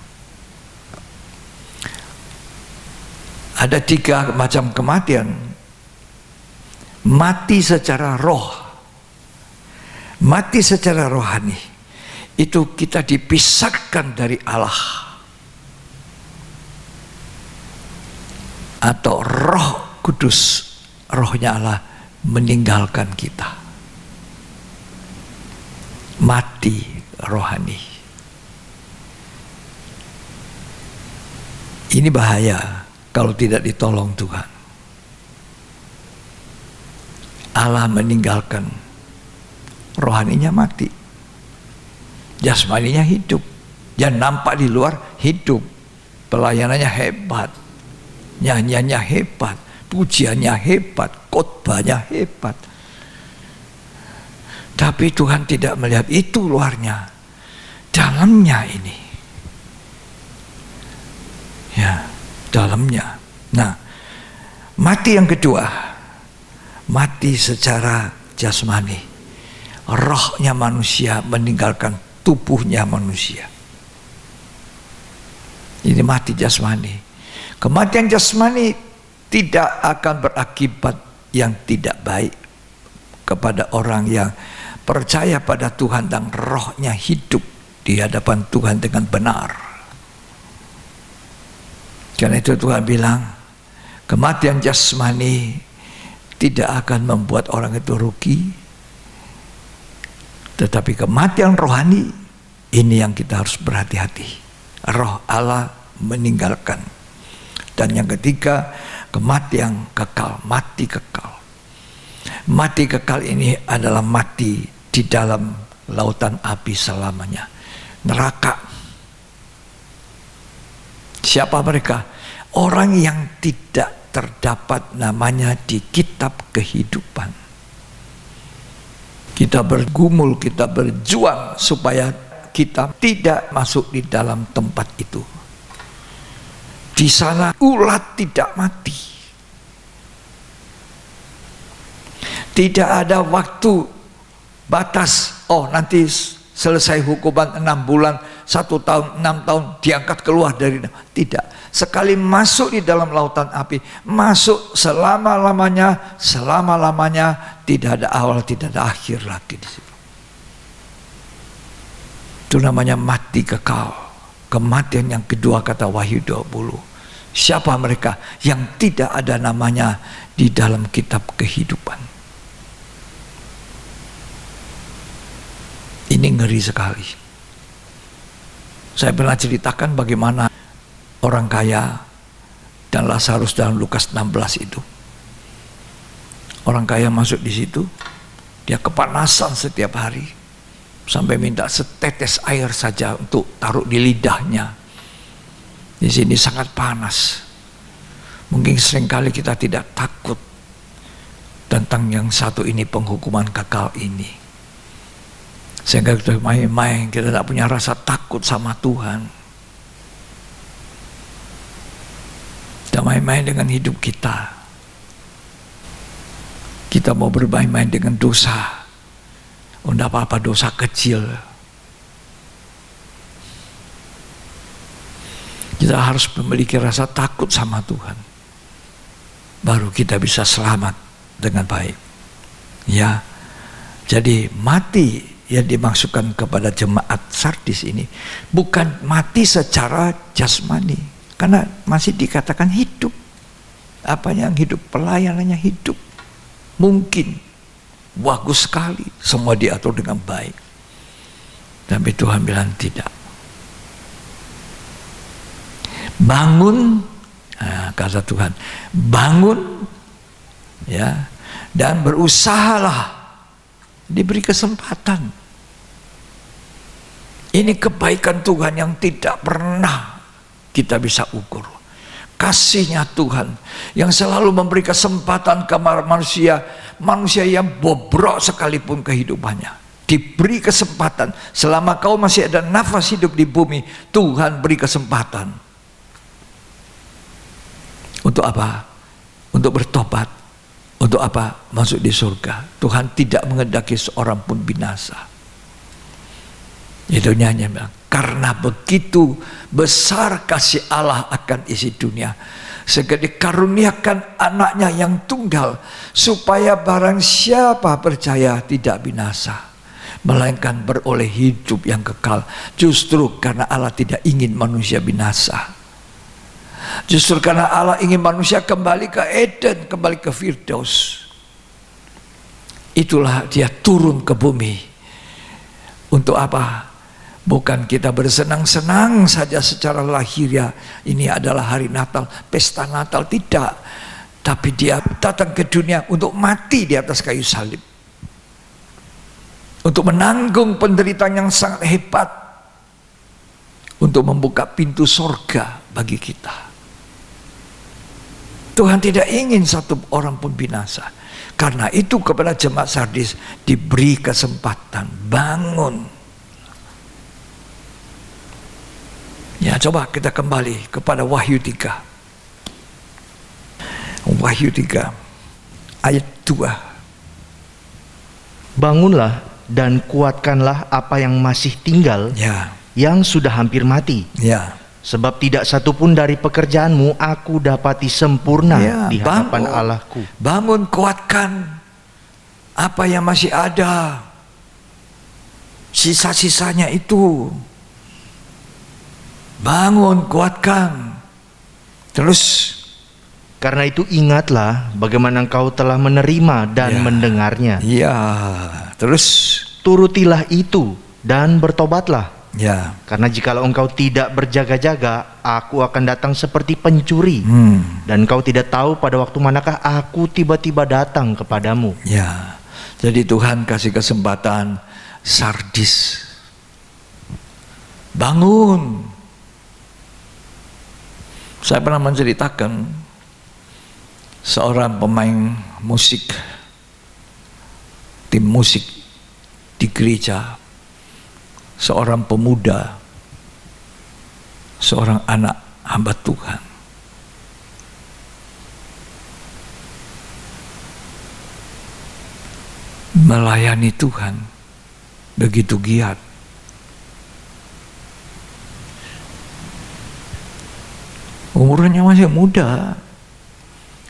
Ada 3 macam kematian. Mati secara roh, mati secara rohani. Itu kita dipisahkan dari Allah. Atau Roh Kudus, rohnya Allah meninggalkan kita. Mati rohani. Ini bahaya kalau tidak ditolong Tuhan. Allah meninggalkan, rohaninya mati, jasmaninya hidup. Yang nampak di luar hidup, pelayanannya hebat, nyanyiannya hebat, pujiannya hebat, khotbahnya hebat. Tapi Tuhan tidak melihat itu luarnya, dalamnya ini. Ya, dalamnya. Nah, mati yang kedua, mati secara jasmani. Rohnya manusia meninggalkan tubuhnya manusia. Ini mati jasmani. Kematian jasmani tidak akan berakibat yang tidak baik kepada orang yang percaya pada Tuhan dan rohnya hidup di hadapan Tuhan dengan benar. Karena itu Tuhan bilang, kematian jasmani tidak akan membuat orang itu rugi, tetapi kematian rohani ini yang kita harus berhati-hati. Roh Allah meninggalkan. Dan yang ketiga, kematian kekal, mati kekal. Mati kekal ini adalah mati di dalam lautan api selamanya, neraka. Siapa mereka? Orang yang tidak terdapat namanya di kitab kehidupan. Kita bergumul, kita berjuang supaya kita tidak masuk di dalam tempat itu. Di sana ulat tidak mati. Tidak ada waktu batas. Oh, nanti selesai hukuman 6 bulan, 1 tahun, 6 tahun diangkat keluar dari. Tidak. Sekali masuk di dalam lautan api, masuk selama-lamanya, selama-lamanya, tidak ada awal, tidak ada akhir lagi di situ. Itu namanya mati kekal. Kematian yang kedua kata Wahyu 20. Siapa mereka yang tidak ada namanya di dalam kitab kehidupan? Ini ngeri sekali. Saya pernah ceritakan bagaimana orang kaya dan Lazarus dalam Lukas 16 itu. Orang kaya masuk di situ, dia kepanasan setiap hari, sampai minta setetes air saja untuk taruh di lidahnya. Di sini sangat panas. Mungkin seringkali kita tidak takut tentang yang satu ini, penghukuman kekal ini. Sehingga kita main-main, kita tidak punya rasa takut sama Tuhan. Kita main-main dengan hidup kita. Kita mau bermain-main dengan dosa. Oh, tidak apa-apa, dosa kecil. Kita harus memiliki rasa takut sama Tuhan. Baru kita bisa selamat dengan baik. Ya, jadi mati yang dimaksudkan kepada jemaat Sardis ini bukan mati secara jasmani, karena masih dikatakan hidup. Apa yang hidup? Pelayanannya hidup. Mungkin bagus sekali, semua diatur dengan baik. Tapi Tuhan bilang tidak. Bangun, kata Tuhan, bangun, ya, dan berusahalah. Diberi kesempatan. Ini kebaikan Tuhan yang tidak pernah kita bisa ukur. Kasihnya Tuhan yang selalu memberi kesempatan ke manusia, manusia yang bobrok sekalipun kehidupannya. Diberi kesempatan. Selama kau masih ada nafas hidup di bumi, Tuhan beri kesempatan. Untuk apa? Untuk bertobat. Untuk apa? Masuk di surga. Tuhan tidak mengendaki seorang pun binasa. Itu nyanyi bilang, karena begitu besar kasih Allah akan isi dunia, sehingga dikaruniakan anaknya yang tunggal, supaya barang siapa percaya tidak binasa, melainkan beroleh hidup yang kekal. Justru karena Allah tidak ingin manusia binasa. Justru karena Allah ingin manusia kembali ke Eden, kembali ke Firdaus. Itulah dia turun ke bumi. Untuk apa? Bukan kita bersenang-senang saja secara lahiriah. Ini adalah hari Natal, pesta Natal. Tidak. Tapi dia datang ke dunia untuk mati di atas kayu salib. Untuk menanggung penderitaan yang sangat hebat. Untuk membuka pintu sorga bagi kita. Tuhan tidak ingin satu orang pun binasa. Karena itu kepada jemaat Sardis diberi kesempatan. Bangun. Ya, coba kita kembali kepada Wahyu 3. Wahyu 3 ayat 2. Bangunlah dan kuatkanlah apa yang masih tinggal, Ya, yang sudah hampir mati. ya. Sebab tidak satupun dari pekerjaanmu aku dapati sempurna Ya, di hadapan bangun. Allahku. Bangun, kuatkan apa yang masih ada. Sisa-sisanya itu. Bangun, kuatkan. Terus, Karena itu ingatlah bagaimana engkau telah menerima dan Ya. mendengarnya. ya, terus, Turutilah itu dan bertobatlah. ya. Karena jikalau engkau tidak berjaga-jaga, aku akan datang seperti pencuri. Dan engkau tidak tahu pada waktu manakah aku tiba-tiba datang kepadamu. Ya, jadi Tuhan kasih kesempatan Sardis. Bangun. Saya pernah menceritakan seorang pemain musik, tim musik di gereja, seorang pemuda, seorang anak hamba Tuhan. Melayani Tuhan begitu giat. Umurnya masih muda,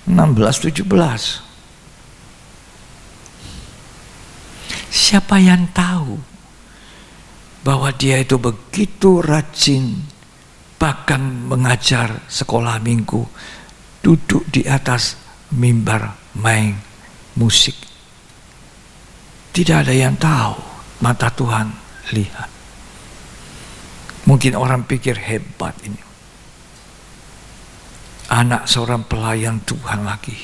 16-17. Siapa yang tahu bahwa dia itu begitu rajin, bahkan mengajar sekolah minggu, duduk di atas mimbar main musik. Tidak ada yang tahu, mata Tuhan lihat. Mungkin orang pikir hebat ini. Anak seorang pelayan Tuhan lagi.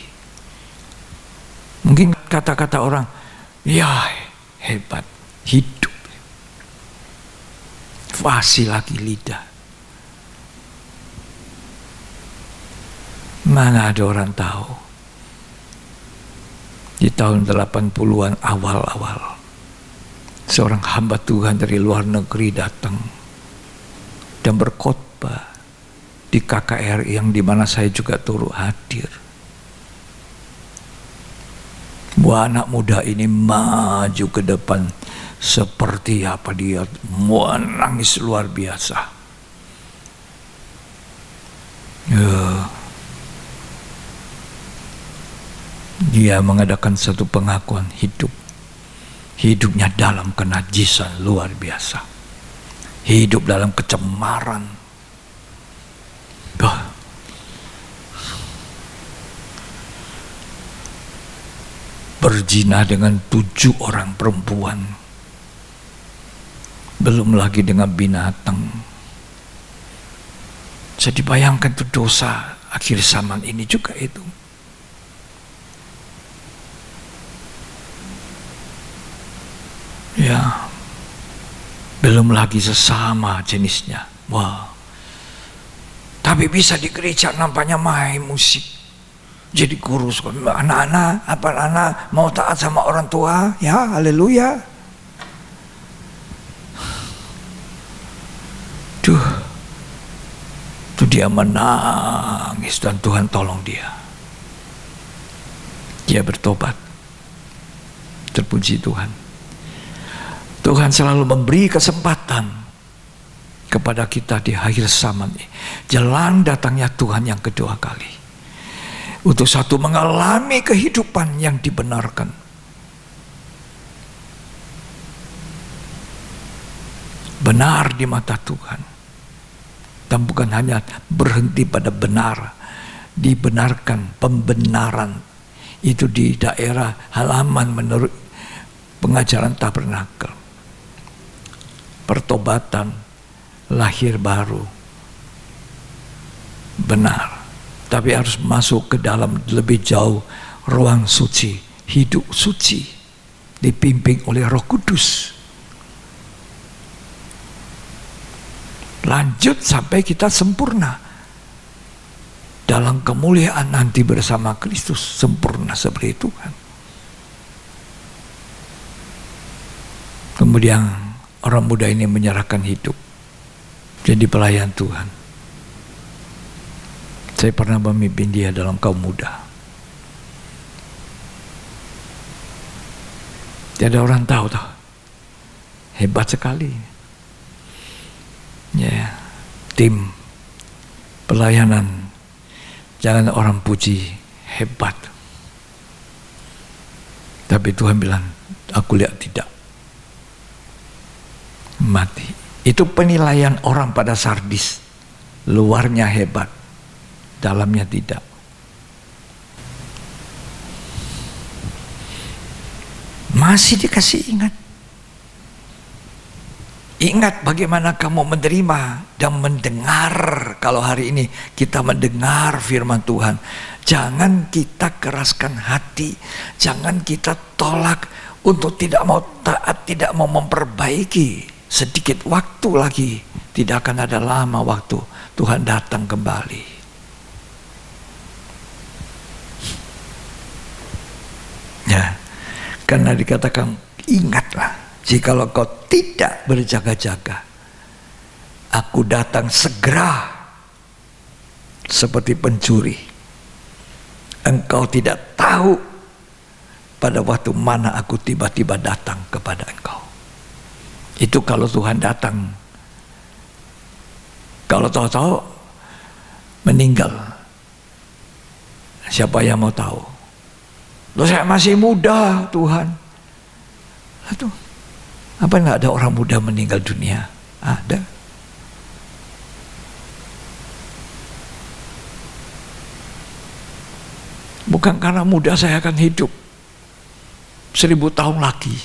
Mungkin kata-kata orang, ya hebat, hidup. Fasih lagi lidah. Mana ada orang tahu. Di tahun 80-an awal-awal, seorang hamba Tuhan dari luar negeri datang dan berkhotbah di KKRI yang dimana saya juga turut hadir. Wah, anak muda ini maju ke depan seperti apa, dia menangis luar biasa. Dia mengadakan satu pengakuan hidup. Hidupnya dalam kenajisan luar biasa. Hidup dalam kecemaran. Berzina dengan 7 orang perempuan. Belum lagi dengan binatang. Saya dibayangkan itu dosa akhir zaman ini juga itu. Ya, belum lagi sesama jenisnya. Wah, tapi bisa di gereja nampaknya main musik, jadi kurus. Anak-anak, apa anak mau taat sama orang tua? Ya, haleluya. Tuh dia menangis dan Tuhan tolong dia. Dia bertobat. Terpuji Tuhan. Tuhan selalu memberi kesempatan kepada kita di akhir zaman ini. Jelang datangnya Tuhan yang kedua kali. Untuk satu mengalami kehidupan yang dibenarkan. Benar di mata Tuhan. Dan bukan hanya berhenti pada benar. Dibenarkan, pembenaran. Itu di daerah halaman menurut pengajaran tabernakel. Pertobatan, lahir baru, benar, tapi harus masuk ke dalam lebih jauh ruang suci, hidup suci, dipimpin oleh Roh Kudus. Lanjut sampai kita sempurna dalam kemuliaan nanti bersama Kristus, sempurna seperti Tuhan. Kemudian orang muda ini menyerahkan hidup jadi pelayan Tuhan. Saya pernah memimpin dia dalam kaum muda. Tiada orang tahu toh. Hebat sekali. Ya, tim pelayanan, jangan orang puji, hebat. Tapi Tuhan bilang, aku lihat tidak. Mati. Itu penilaian orang pada Sardis. Luarnya hebat, dalamnya tidak. Masih dikasih ingat. Ingat bagaimana kamu menerima dan mendengar. Kalau hari ini kita mendengar firman Tuhan, jangan kita keraskan hati, jangan kita tolak untuk tidak mau taat, tidak mau memperbaiki. Sedikit waktu lagi, tidak akan ada lama waktu Tuhan datang kembali. Ya, karena dikatakan ingatlah. Jikalau kau tidak berjaga-jaga, aku datang segera seperti pencuri. Engkau tidak tahu pada waktu mana aku tiba-tiba datang kepada engkau. Itu kalau Tuhan datang. Kalau tahu-tahu meninggal, siapa yang mau tahu? Loh, saya masih muda, Tuhan. Aduh. Apa enggak ada orang muda meninggal dunia? Ada. Bukan karena muda saya akan hidup 1000 tahun lagi.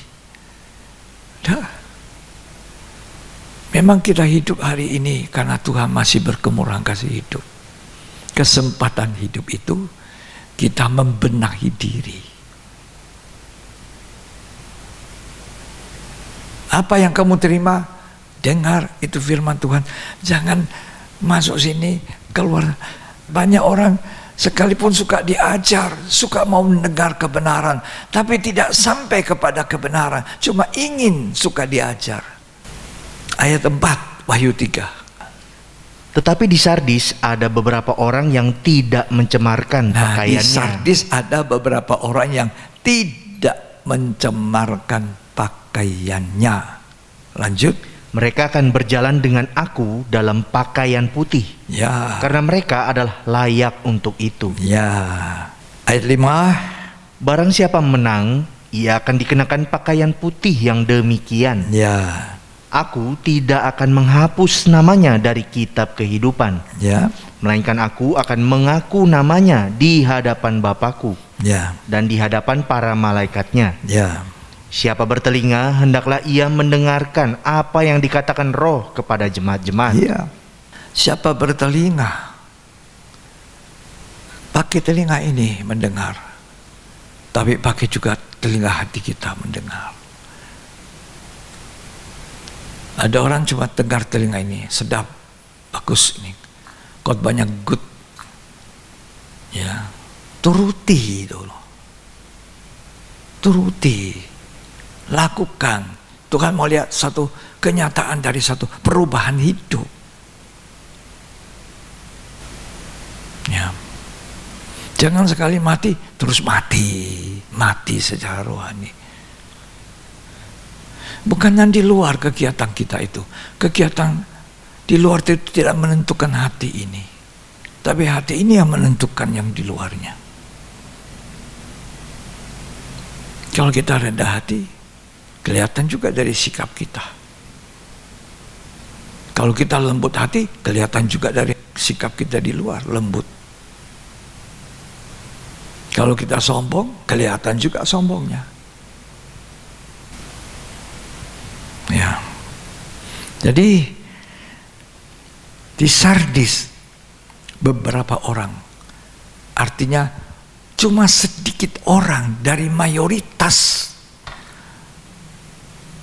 Dah. Memang kita hidup hari ini karena Tuhan masih berkemurahan kasih hidup. Kesempatan hidup itu kita membenahi diri. Apa yang kamu terima, dengar itu firman Tuhan. Jangan masuk sini, keluar. Banyak orang sekalipun suka diajar, suka mau mendengar kebenaran, tapi tidak sampai kepada kebenaran, cuma ingin suka diajar. Ayat 4 Wahyu 3. Tetapi di Sardis ada beberapa orang yang tidak mencemarkan Nah, di pakaiannya. Sardis ada beberapa orang yang tidak mencemarkan pakaiannya. Lanjut. Mereka akan berjalan dengan aku dalam pakaian putih, Ya. karena mereka adalah layak untuk itu. Ya. Ayat 5. Barang siapa menang, ia akan dikenakan pakaian putih yang demikian. Ya. Aku tidak akan menghapus namanya dari kitab kehidupan, Ya. melainkan aku akan mengaku namanya di hadapan Bapakku Ya. dan di hadapan para malaikatnya. Ya. Siapa bertelinga, hendaklah ia mendengarkan apa yang dikatakan Roh kepada jemaat-jemaat. Ya. Siapa bertelinga, pakai telinga ini mendengar, tapi pakai juga telinga hati kita mendengar. Ada orang cuma dengar telinga ini, sedap, bagus ini, khotbahnya good. Ya, turuti dulu. Turuti, lakukan. Tuhan mau lihat satu kenyataan dari satu perubahan hidup. Ya. Jangan sekali mati, terus mati secara rohani. Bukan yang di luar kegiatan kita itu. Kegiatan di luar itu tidak menentukan hati ini. Tapi hati ini yang menentukan yang di luarnya. Kalau kita rendah hati, kelihatan juga dari sikap kita. Kalau kita lembut hati, kelihatan juga dari sikap kita di luar, lembut. Kalau kita sombong, kelihatan juga sombongnya. Ya. Jadi di Sardis beberapa orang, artinya cuma sedikit orang dari mayoritas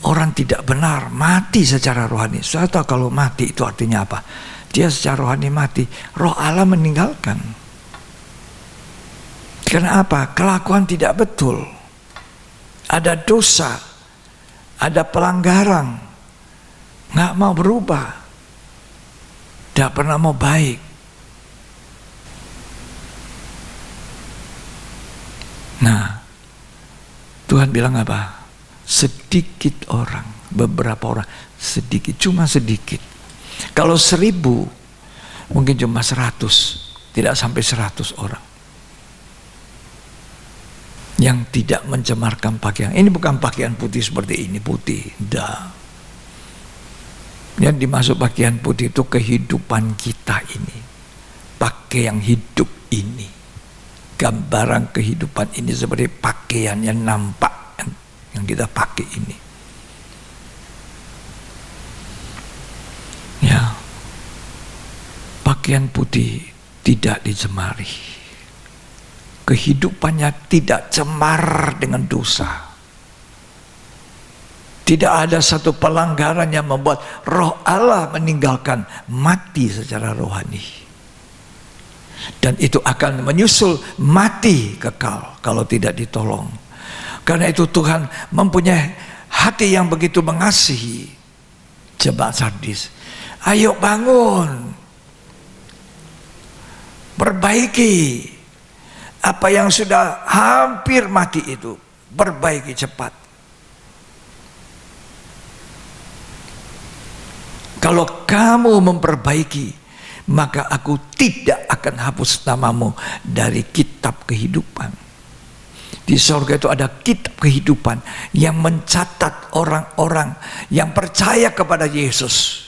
orang tidak benar mati secara rohani. Saya tahu kalau mati itu artinya apa? Dia secara rohani mati, Roh Allah meninggalkan. Karena apa? Kelakuan tidak betul, ada dosa, ada pelanggaran, nggak mau berubah, tidak pernah mau baik. Nah, Tuhan bilang apa? Sedikit orang, beberapa orang, sedikit, cuma sedikit. Kalau 1000, mungkin cuma 100, tidak sampai 100 orang yang tidak mencemarkan pakaian. Ini bukan pakaian putih seperti ini, putih, tidak. Yang dimaksud pakaian putih itu kehidupan kita ini, pakai yang hidup ini, gambaran kehidupan ini seperti pakaian yang nampak yang kita pakai ini. Ya, pakaian putih tidak dicemari. Kehidupannya tidak cemar dengan dosa. Tidak ada satu pelanggaran yang membuat Roh Allah meninggalkan, mati secara rohani. Dan itu akan menyusul mati kekal kalau tidak ditolong. Karena itu Tuhan mempunyai hati yang begitu mengasihi jemaat Sardis. Ayo bangun, perbaiki apa yang sudah hampir mati itu, perbaiki cepat. Kalau kamu memperbaiki, maka aku tidak akan hapus namamu dari kitab kehidupan. Di surga itu ada kitab kehidupan yang mencatat orang-orang yang percaya kepada Yesus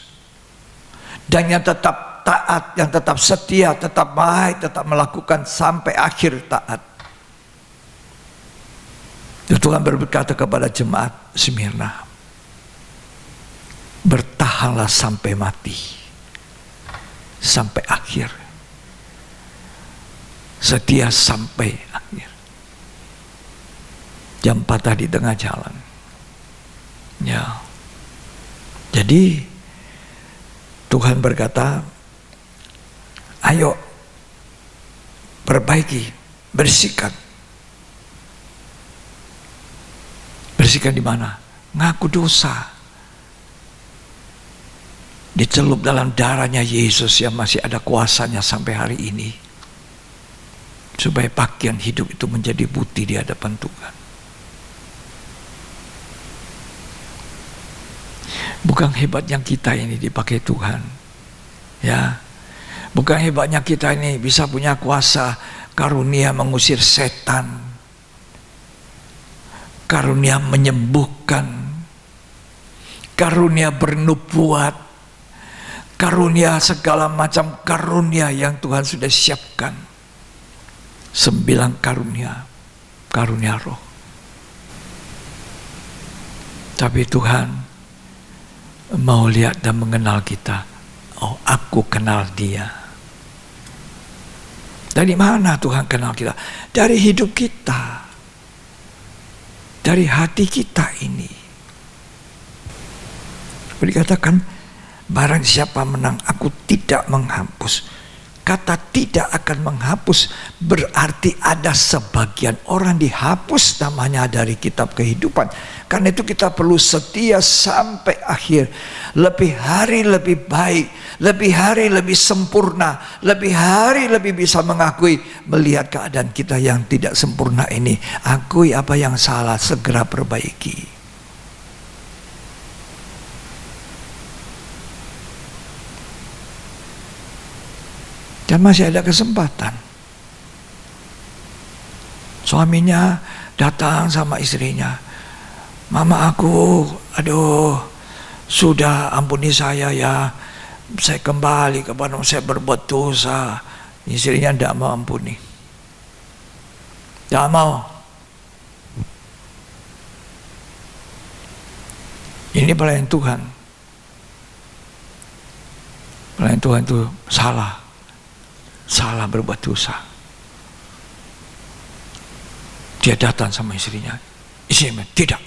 dan yang tetap taat, yang tetap setia, tetap baik, tetap melakukan sampai akhir taat. Tuhan berkata kepada jemaat Smyrna, bertahanlah sampai mati, sampai akhir, setia sampai akhir. Jam patah di tengah jalan. Ya. Jadi Tuhan berkata, ayo perbaiki, bersihkan. Bersihkan di mana? Ngaku dosa. Dicelup dalam darahnya Yesus yang masih ada kuasanya sampai hari ini. Supaya pakaian hidup itu menjadi putih di hadapan Tuhan. Bukan hebatnya kita ini dipakai Tuhan. Ya. Bukan hebatnya kita ini bisa punya kuasa karunia mengusir setan. Karunia menyembuhkan. Karunia bernubuat. Karunia segala macam karunia yang Tuhan sudah siapkan. 9 karunia. Karunia roh. Tapi Tuhan mau lihat dan mengenal kita. Oh, aku kenal dia. Dari mana Tuhan kenal kita? Dari hidup kita. Dari hati kita ini. Dikatakan, barang siapa menang, aku tidak menghapus. Kata tidak akan menghapus berarti ada sebagian orang dihapus namanya dari kitab kehidupan. Karena itu kita perlu setia sampai akhir. Lebih hari lebih baik, lebih hari lebih sempurna, lebih hari lebih bisa mengakui melihat keadaan kita yang tidak sempurna ini. Akui apa yang salah, segera perbaiki. Dan masih ada kesempatan. Suaminya datang sama istrinya. Mama aku, aduh, sudah ampuni saya ya. Saya kembali kepada saya berbuat dosa. Istrinya tidak mau ampuni. Tidak mau. Ini pelayan Tuhan. Pelayan Tuhan itu salah. Salah berbuat dosa. Dia datang sama istrinya. Istrinya, tidak.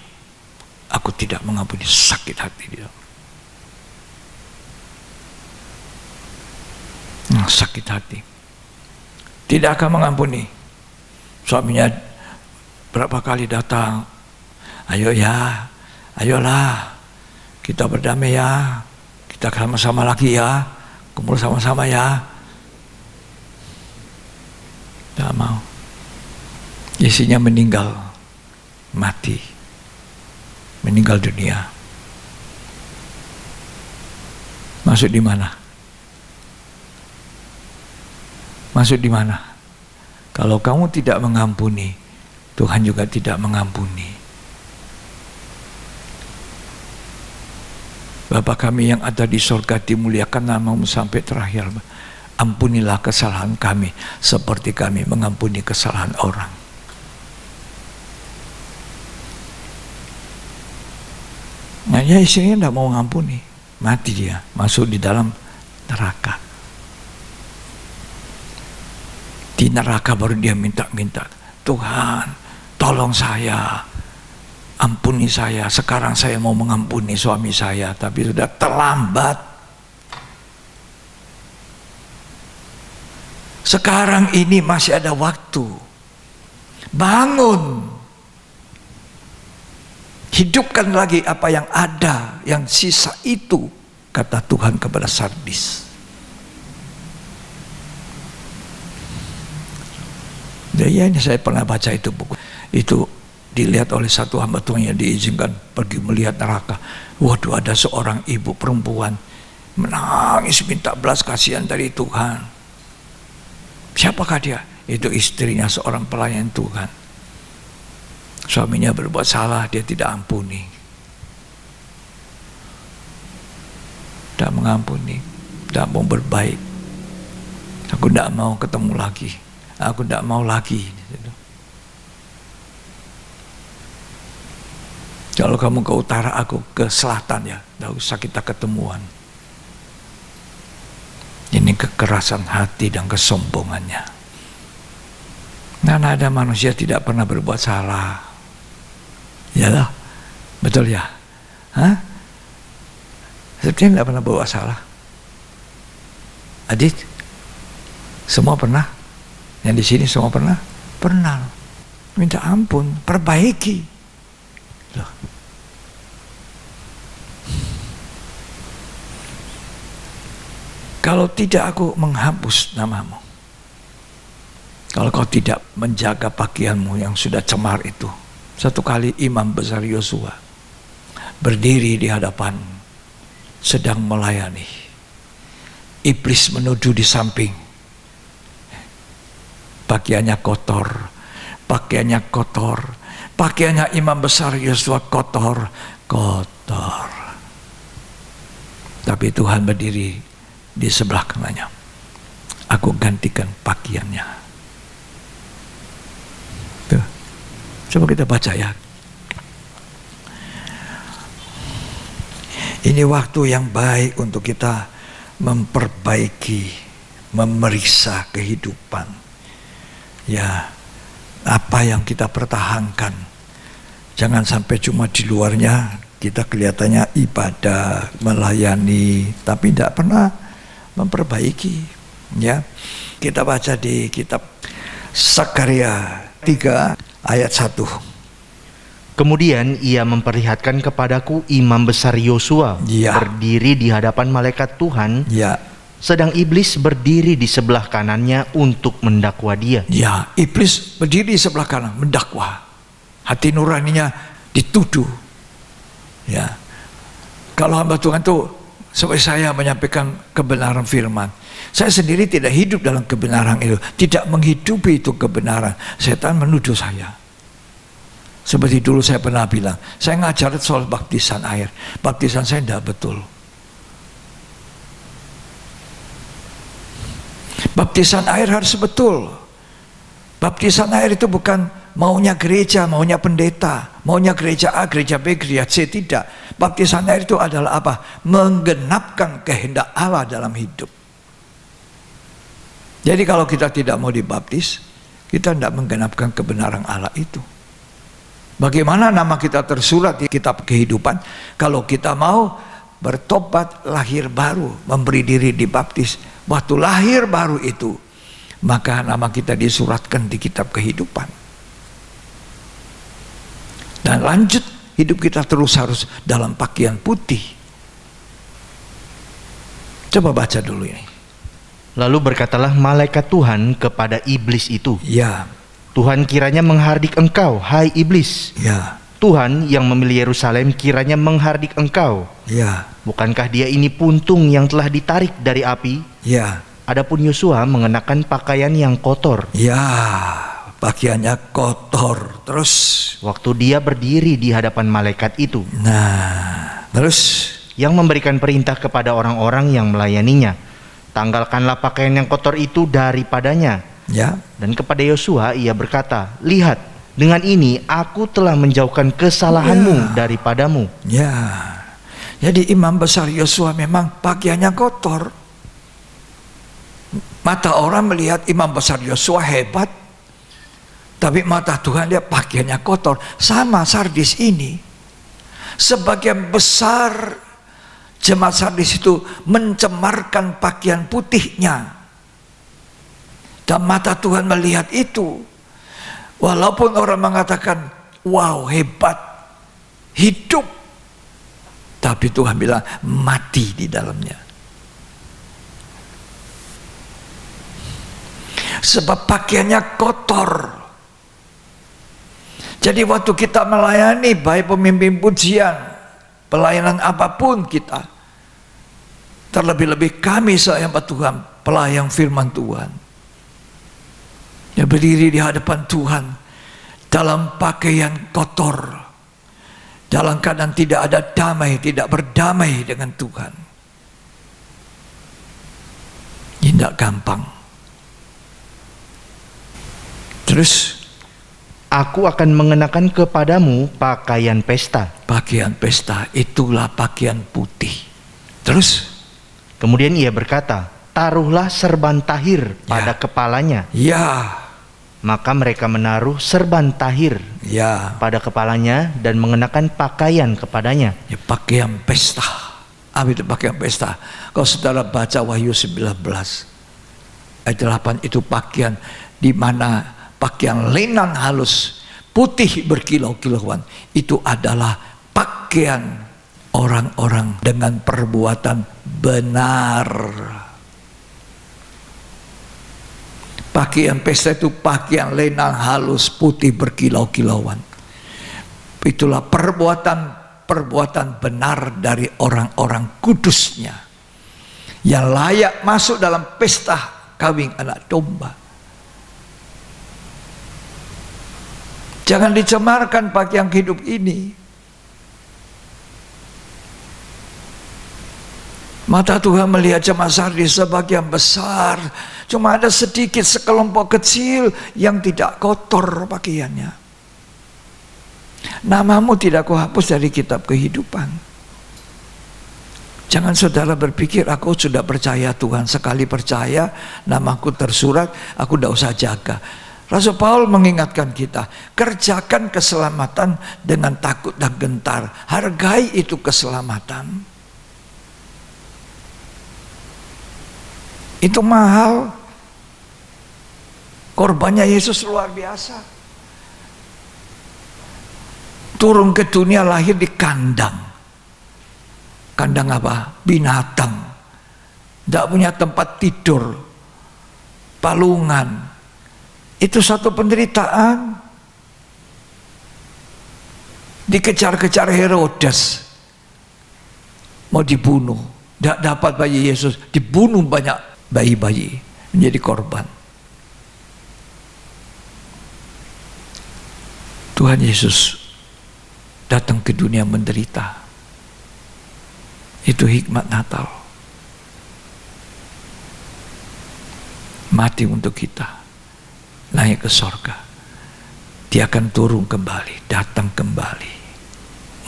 Aku tidak mengampuni, sakit hati dia. Sakit hati. Tidak akan mengampuni. Suaminya berapa kali datang. Ayo ya, ayolah. Kita berdamai ya. Kita sama-sama lagi ya. Kumpul sama-sama ya. Tidak mau. Istrinya meninggal, mati, meninggal dunia. Masuk di mana? Masuk di mana? Kalau kamu tidak mengampuni, Tuhan juga tidak mengampuni. Bapa kami yang ada di surga, dimuliakan nama-Mu sampai terakhir. Ampunilah kesalahan kami seperti kami mengampuni kesalahan orang. Nah, ya istrinya tidak mau mengampuni, mati dia, masuk di dalam neraka. Di neraka baru dia minta-minta, Tuhan, tolong saya, ampuni saya. Sekarang saya mau mengampuni suami saya, tapi sudah terlambat. Sekarang ini masih ada waktu. Bangun. Hidupkan lagi apa yang ada, yang sisa itu, kata Tuhan kepada Sardis. Ya, ini saya pernah baca itu buku. Itu dilihat oleh satu hamba Tuhan yang diizinkan pergi melihat neraka. Waduh, ada seorang ibu perempuan menangis minta belas kasihan dari Tuhan. Siapakah dia? Itu istrinya seorang pelayan Tuhan. Suaminya berbuat salah, dia tidak ampuni. Tidak mengampuni, tidak mau berbaik. Aku tidak mau ketemu lagi. Aku tidak mau lagi. Kalau kamu ke utara, aku ke selatan ya. Tidak usah kita ketemuan. Ini kekerasan hati dan kesombongannya. Nah, ada manusia tidak pernah berbuat salah. Yalah, betul ya? Hah? Sebetulnya tidak pernah berbuat salah. Adit, semua pernah? Yang di sini semua pernah? Pernah. Minta ampun, perbaiki. Loh. Kalau tidak aku menghapus namamu. Kalau kau tidak menjaga pakaianmu yang sudah cemar itu. Satu kali imam besar Yosua berdiri di hadapan, sedang melayani. Iblis menuju di samping. Pakaiannya kotor, pakaiannya kotor, pakaiannya imam besar Yosua kotor. Tapi Tuhan berdiri di sebelah kanannya. Aku gantikan pakaiannya. Tuh. Coba kita baca ya. Ini waktu yang baik untuk kita memperbaiki, memeriksa kehidupan. Ya, apa yang kita pertahankan. Jangan sampai cuma di luarnya kita kelihatannya ibadah, melayani, tapi tidak pernah memperbaiki. Ya, kita baca di kitab Sakaria 3 ayat 1. Kemudian ia memperlihatkan kepadaku imam besar Yosua Ya. berdiri di hadapan malaikat Tuhan, Ya, sedang iblis berdiri di sebelah kanannya untuk mendakwa dia. ya, iblis berdiri di sebelah kanan mendakwa. Hati nuraninya dituduh. Ya, kalau hamba Tuhan tuh seperti saya menyampaikan kebenaran firman. Saya sendiri tidak hidup dalam kebenaran itu, tidak menghidupi itu kebenaran. Setan menuduh saya. Seperti dulu saya pernah bilang, saya ngajar soal baptisan air. Baptisan saya tidak betul. Baptisan air harus betul. Baptisan air itu bukan maunya gereja, maunya pendeta, maunya gereja A, gereja B, gereja C, tidak. Baptisan air itu adalah apa? Menggenapkan kehendak Allah dalam hidup. Jadi kalau kita tidak mau dibaptis, kita tidak menggenapkan kebenaran Allah itu. Bagaimana nama kita tersurat di kitab kehidupan kalau kita mau bertobat, lahir baru, memberi diri dibaptis. Waktu lahir baru itu, maka nama kita disuratkan di kitab kehidupan. Dan lanjut hidup kita terus harus dalam pakaian putih. Coba baca dulu ini. Lalu berkatalah malaikat Tuhan kepada iblis itu, Ya, Tuhan kiranya menghardik engkau, hai iblis. ya, Tuhan yang memilih Yerusalem kiranya menghardik engkau. ya, Bukankah dia ini puntung yang telah ditarik dari api? ya, Adapun Yosua mengenakan pakaian yang kotor. ya, pakaiannya kotor. Terus, Waktu dia berdiri di hadapan malaikat itu, nah, terus, yang memberikan perintah kepada orang-orang yang melayaninya, tanggalkanlah pakaian yang kotor itu daripadanya. ya, Dan kepada Yosua ia berkata, lihat, dengan ini aku telah menjauhkan kesalahanmu daripadamu. ya. Jadi imam besar Yosua memang pakaiannya kotor. Mata orang melihat imam besar Yosua hebat, tapi mata Tuhan lihat pakaiannya kotor. Sama Sardis ini, sebagian besar jemaat Sardis itu mencemarkan pakaian putihnya, dan mata Tuhan melihat itu. Walaupun orang mengatakan wow hebat, hidup, tapi Tuhan bilang mati di dalamnya. Sebab pakaiannya kotor. Jadi waktu kita melayani, baik pemimpin pujian, pelayanan apapun kita, terlebih-lebih kami hamba Tuhan, pelayan firman Tuhan, yang berdiri di hadapan Tuhan dalam pakaian kotor, dalam keadaan tidak ada damai, tidak berdamai dengan Tuhan. Tidak gampang. Terus, Aku akan mengenakan kepadamu pakaian pesta. pakaian pesta, itulah pakaian putih. Terus, Kemudian ia berkata, taruhlah serban tahir pada kepalanya. ya, Maka mereka menaruh serban tahir ya, pada kepalanya dan mengenakan pakaian kepadanya. ya, pakaian pesta. Apa itu pakaian pesta? Kalau saudara baca Wahyu 19 ayat 8, itu pakaian di mana pakaian lenan halus putih berkilau-kilauan itu adalah pakaian orang-orang dengan perbuatan benar. Pakaian pesta itu pakaian lenan halus putih berkilau-kilauan. Itulah perbuatan benar dari orang-orang kudusnya yang layak masuk dalam pesta kawin anak domba. Jangan dicemarkan pakaian hidup ini. Mata Tuhan melihat jemaat Sardis sebagian besar, cuma ada sedikit sekelompok kecil yang tidak kotor pakaiannya. Namamu tidak kuhapus dari kitab kehidupan. Jangan saudara berpikir aku sudah percaya Tuhan, sekali percaya namaku tersurat, aku tidak usah jaga. Rasul Paul mengingatkan kita, kerjakan keselamatan dengan takut dan gentar. Hargai itu keselamatan. Itu mahal. Korbannya Yesus luar biasa. Turun ke dunia, lahir di kandang. Kandang apa? Binatang. Tidak punya tempat tidur. Palungan. Itu satu penderitaan. Dikejar-kejar Herodes. Mau dibunuh. Tidak dapat bayi Yesus. Dibunuh banyak bayi-bayi menjadi korban. Tuhan Yesus datang ke dunia menderita. Itu hikmat Natal. Mati untuk kita, naik ke sorga. Dia akan turun kembali, datang kembali,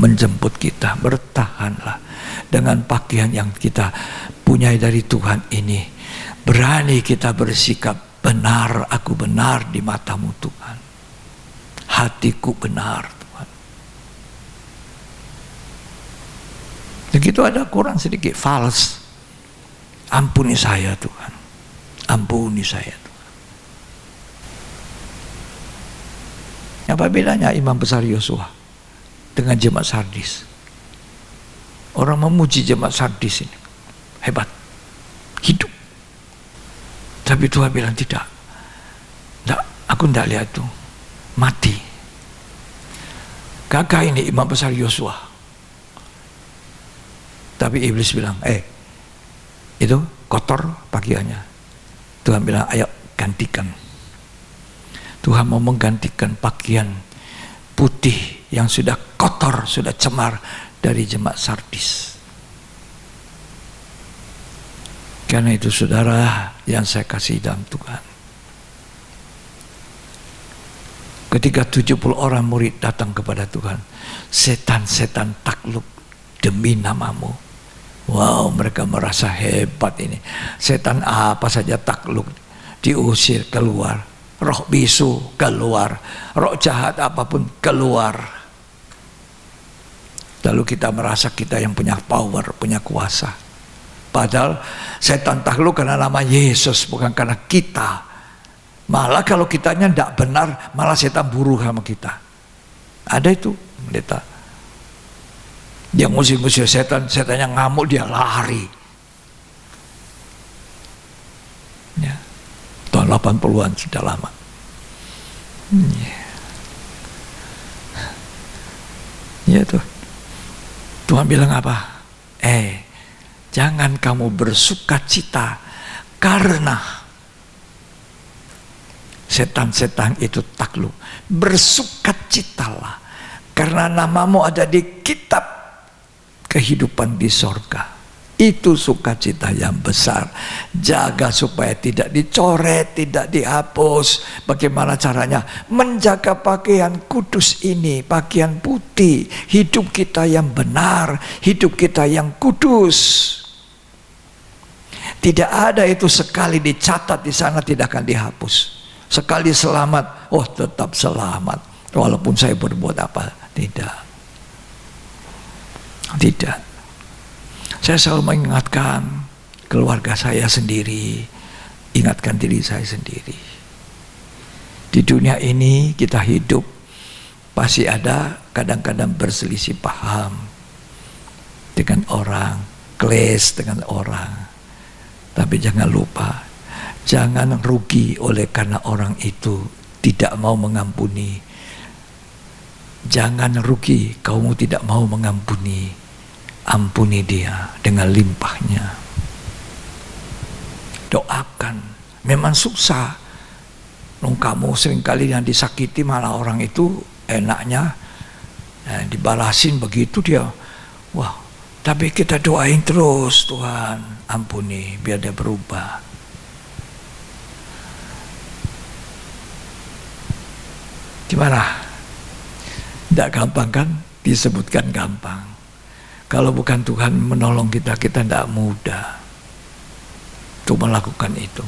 menjemput kita. Bertahanlah dengan pakaian yang kita punya dari Tuhan ini. Berani kita bersikap, benar, aku benar di matamu Tuhan. Hatiku benar Tuhan. Begitu ada kurang sedikit, fals. Ampuni saya Tuhan. Ampuni saya Tuhan. Apa bedanya imam besar Yosua dengan jemaat Sardis? Orang memuji jemaat Sardis ini. Hebat. Hidup. Tapi Tuhan bilang tidak. Aku tidak lihat itu. Mati. Gagah ini imam besar Yosua. Tapi iblis bilang, itu kotor pakaiannya. Tuhan bilang, ayo gantikan. Tuhan mau menggantikan pakaian putih yang sudah kotor, sudah cemar dari jemaat Sardis. Karena itu saudara yang saya kasih dalam Tuhan. Ketika 70 orang murid datang kepada Tuhan, setan-setan takluk demi namamu. Wow, mereka merasa hebat ini. Setan apa saja takluk, diusir keluar. Roh bisu keluar, roh jahat apapun keluar. Lalu kita merasa kita yang punya power, punya kuasa. Padahal setan takluk karena nama Yesus, bukan karena kita. Malah kalau kitanya tidak benar, malah setan buruh sama kita. Ada itu pendeta. Dia ngusir-ngusir setan, setannya ngamuk, dia lari. Ya. Tahun 80-an sudah lama. Ya tuh. Tuhan bilang apa? Jangan kamu bersukacita karena setan-setan itu takluk. Bersukacitalah karena namamu ada di kitab kehidupan di sorga. Itu sukacita yang besar. Jaga supaya tidak dicoret, tidak dihapus. Bagaimana caranya? Menjaga pakaian kudus ini, pakaian putih. Hidup kita yang benar, hidup kita yang kudus. Tidak ada itu sekali dicatat di sana tidak akan dihapus. Sekali selamat, oh tetap selamat. Walaupun saya berbuat apa, tidak. Tidak. Saya selalu mengingatkan keluarga saya sendiri, ingatkan diri saya sendiri. Di dunia ini kita hidup, pasti ada kadang-kadang berselisih paham dengan orang, clash dengan orang. Tapi jangan lupa, jangan rugi oleh karena orang itu tidak mau mengampuni. Jangan rugi kamu tidak mau mengampuni. Ampuni dia dengan limpahnya. Doakan. Memang susah. Kamu seringkali yang disakiti malah orang itu enaknya dibalasin begitu dia. Wah, tapi kita doain terus, Tuhan ampuni biar dia berubah. Gimana? Tidak gampang kan? Disebutkan gampang. Kalau bukan Tuhan menolong kita, kita tidak mudah untuk melakukan itu.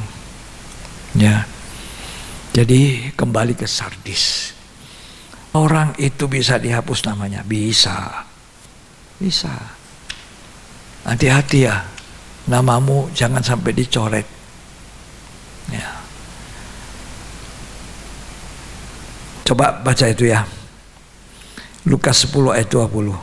Ya. Jadi kembali ke Sardis. Orang itu bisa dihapus namanya? Bisa. Bisa. Hati-hati ya. Namamu jangan sampai dicoret. Ya. Coba baca itu ya. Lukas 10 ayat 20.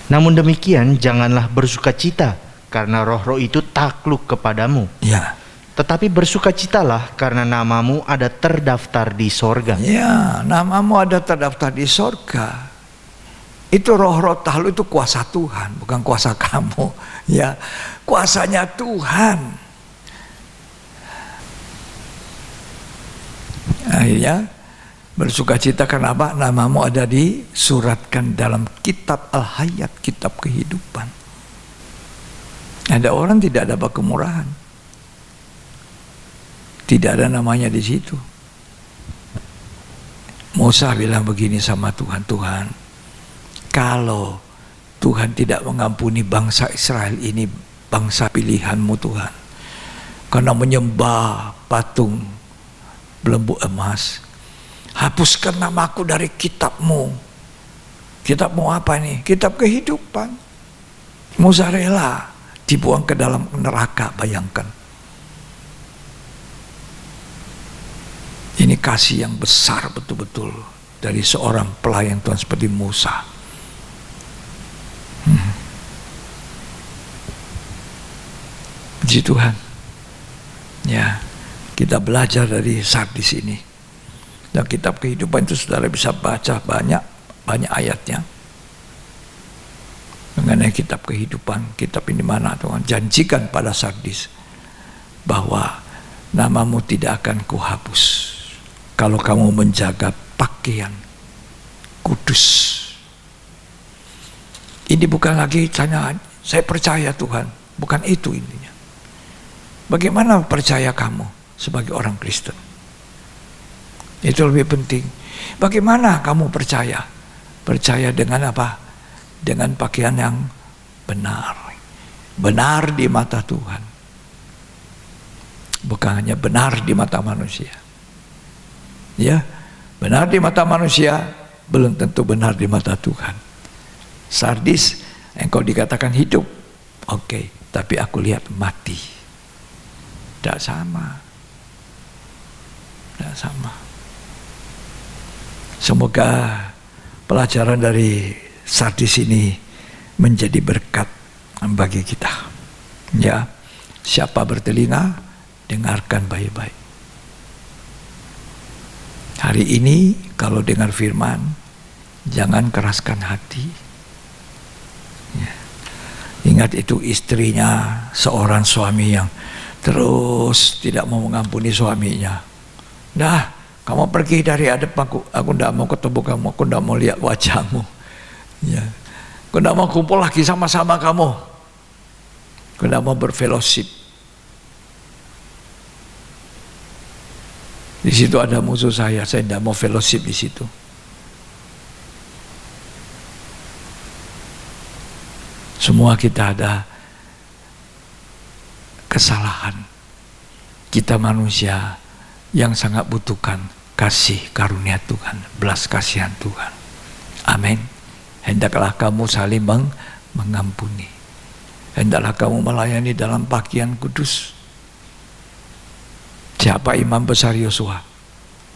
Namun demikian janganlah bersukacita karena roh-roh itu takluk kepadamu. Ya. Tetapi bersukacitalah karena namamu ada terdaftar di sorga. Ya, namamu ada terdaftar di sorga. Itu roh-roh takluk itu kuasa Tuhan, bukan kuasa kamu. Ya, kuasanya Tuhan. Akhirnya bersukacita karena apa? Namamu ada disuratkan dalam kitab Al-Hayat, kitab kehidupan. Ada orang tidak dapat kemurahan, tidak ada namanya di situ. Musa bilang begini sama Tuhan, Tuhan, kalau Tuhan tidak mengampuni bangsa Israel ini, bangsa pilihan-Mu Tuhan, karena menyembah patung belenggu emas, hapuskan namaku dari kitab-Mu. Kitab-Mu apa nih? Kitab kehidupan. Musa rela dibuang ke dalam neraka, bayangkan. Ini kasih yang besar betul-betul dari seorang pelayan Tuhan seperti Musa. Puji Tuhan. Ya, kita belajar dari Sardis ini. Dan kitab kehidupan itu saudara bisa baca banyak ayatnya. Mengenai kitab kehidupan, kitab ini mana Tuhan janjikan pada Sardis bahwa namamu tidak akan kuhapus kalau kamu menjaga pakaian kudus. Ini bukan lagi tanya saya percaya Tuhan, bukan itu intinya. Bagaimana percaya kamu sebagai orang Kristen? Itu lebih penting. Bagaimana kamu percaya? Percaya dengan apa? Dengan pakaian yang benar. Benar di mata Tuhan. Bukan hanya benar di mata manusia. Ya, benar di mata manusia belum tentu benar di mata Tuhan. Sardis, engkau dikatakan hidup. Oke, tapi aku lihat mati. Tidak sama. Tidak sama. Semoga pelajaran dari Sardis ini menjadi berkat bagi kita. Ya, siapa bertelinga, dengarkan baik-baik. Hari ini kalau dengar firman, jangan keraskan hati. Ya. Ingat itu istrinya seorang suami yang terus tidak mau mengampuni suaminya. Nah, kamu pergi dari hadap aku tidak mau ketemu kamu, aku tidak mau lihat wajahmu. Ya. Aku tidak mau kumpul lagi sama-sama kamu. Aku tidak mau berfellowship. Di situ ada musuh saya tidak mau fellowship di situ. Semua kita ada kesalahan. Kita manusia yang sangat butuhkan kasih karunia Tuhan, belas kasihan Tuhan. Amin. Hendaklah kamu saling mengampuni. hendaklah kamu melayani dalam pakaian kudus. Siapa imam besar Yosua?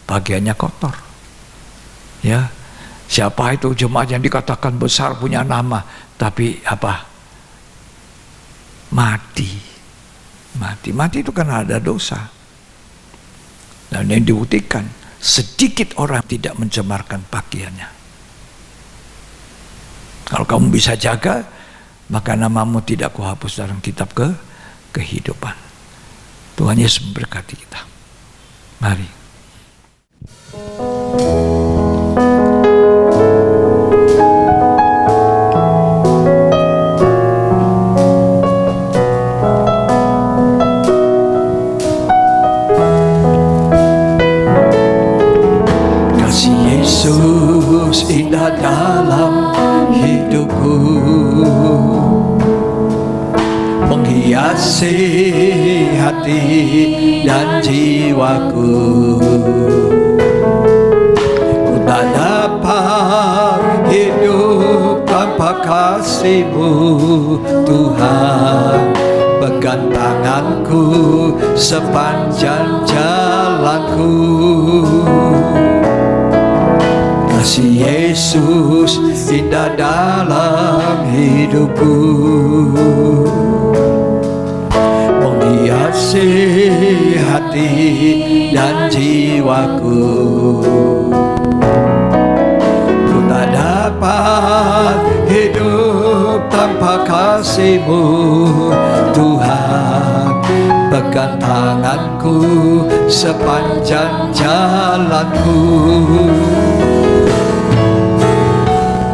Pakaiannya kotor. Ya, siapa itu jemaat yang dikatakan besar, punya nama, tapi apa? Mati itu karena ada dosa. Dan yang dibuktikan, sedikit orang tidak mencemarkan pakaiannya. Kalau kamu bisa jaga, maka namamu tidak kuhapus dalam kitab kehidupan. Tuhan Yesus memberkati kita. Mari. Kasih Yesus indah dalam hidupku, menghiasi hati dan jiwaku. Ku tak dapat hidup tanpa kasih-Mu, Tuhan. Pegang tanganku sepanjang jalanku. Kasih Yesus indah dalam hidupku, menghiasi hati dan jiwaku. Ku tak dapat hidup tanpa kasih-Mu, Tuhan. Pegang tanganku sepanjang jalanku.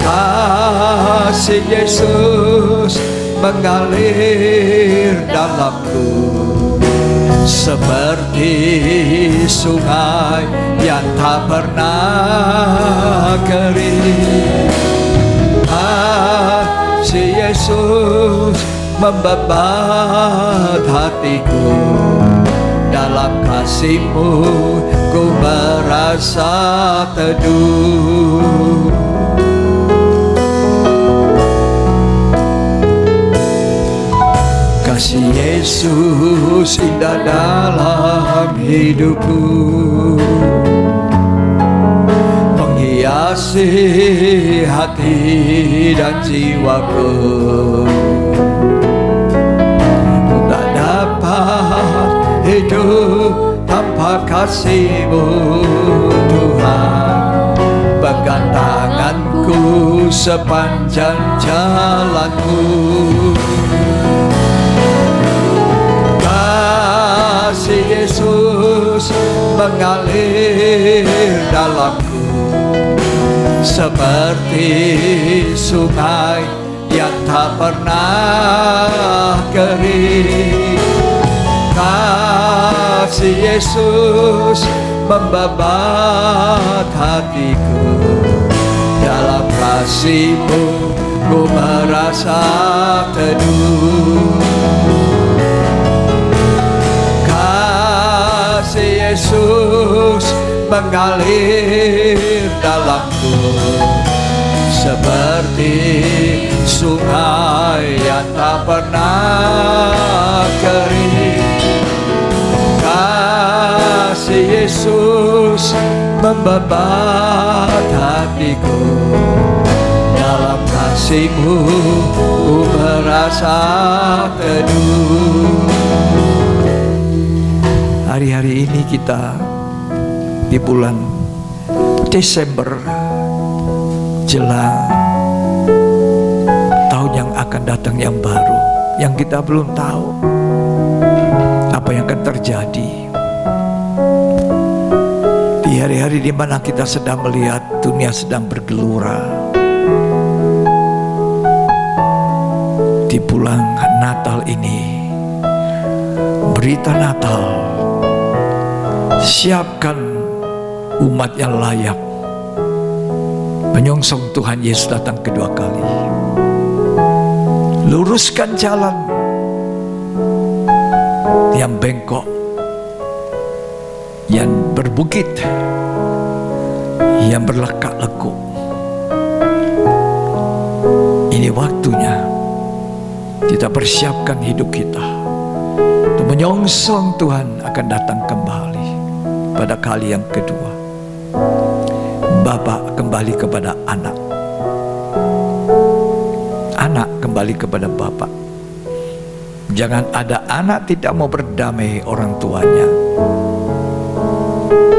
Kasih Yesus mengalir dalamku, seperti sungai yang tak pernah kering. Kasih Yesus membebat hatiku, dalam kasih-Mu ku merasa teduh. Kasih Yesus indah dalam hidupku, menghiasi hati dan jiwaku. Ku tak dapat hidup tanpa kasih-Mu, Tuhan. Pegang tanganku sepanjang jalanku. Kasih Yesus mengalir dalamku, seperti sungai yang tak pernah kering. Kasih Yesus membebat hatiku, dalam kasih-Mu ku merasa teduh. Kasih Yesus mengalir dalamku, seperti sungai yang tak pernah kering. Kasih Yesus membebat hatiku, dalam kasih-Mu ku merasa teduh. Hari-hari ini kita di bulan Desember jelang tahun yang akan datang yang baru, yang kita belum tahu apa yang akan terjadi. Di hari-hari di mana kita sedang melihat dunia sedang bergelora, di bulan Natal ini, berita Natal, siapkan umat yang layak menyongsong Tuhan Yesus datang kedua kali. Luruskan jalan yang bengkok, yang berbukit, yang berlekak-lekuk. Ini waktunya Kita persiapkan hidup kita untuk menyongsong Tuhan akan datang kembali pada kali yang kedua. Bapa kembali kepada anak, anak kembali kepada Bapa. Jangan ada anak tidak mau berdamai orang tuanya.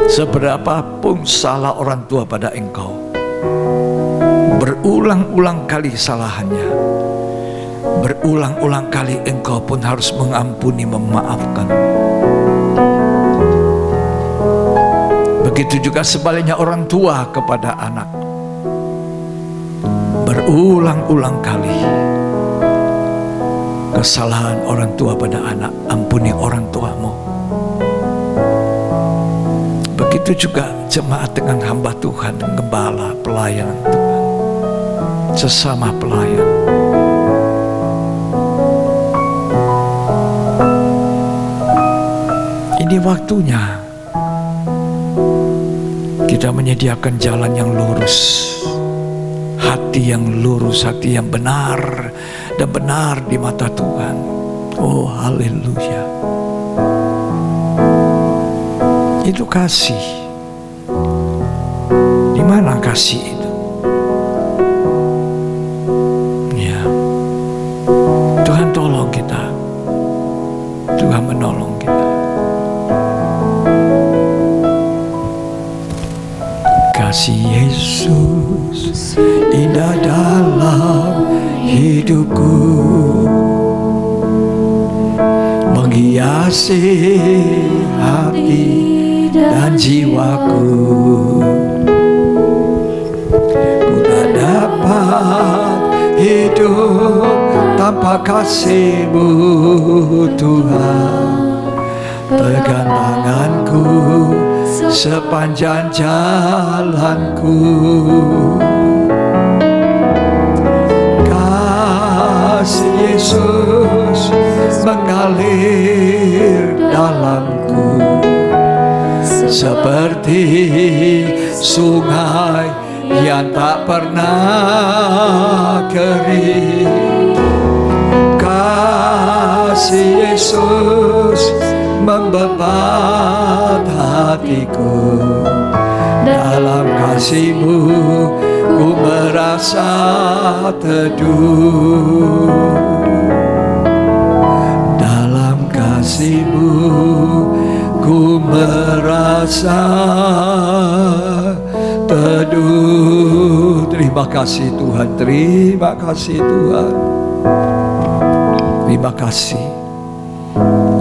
Seberapapun salah orang tua pada engkau, berulang-ulang kali kesalahannya, berulang-ulang kali engkau pun harus mengampuni, memaafkan. Begitu juga sebaliknya orang tua kepada anak, berulang-ulang kali kesalahan orang tua pada anak, ampuni orang tuamu. Begitu juga jemaat dengan hamba Tuhan, gembala, pelayan Tuhan, sesama pelayan. Ini waktunya kita menyediakan jalan yang lurus, hati yang lurus, hati yang benar dan benar di mata Tuhan. Oh haleluya. Itu kasih. Di mana kasih itu? Ya. Tuhan tolong kita. Tuhan menolong kita. Kasih Yesus indah dalam hidupku, menghiasi hati dan jiwaku. Ku tak dapat hidup tanpa kasih-Mu Tuhan. Pegang tanganku sepanjang jalanku. Kasih Yesus mengalir dalamku, seperti sungai yang tak pernah kering. Kasih Yesus membebat hatiku. Dalam kasih-Mu ku merasa teduh. Dalam kasih-Mu ku merasa teduh. Terima kasih Tuhan, terima kasih Tuhan. Terima kasih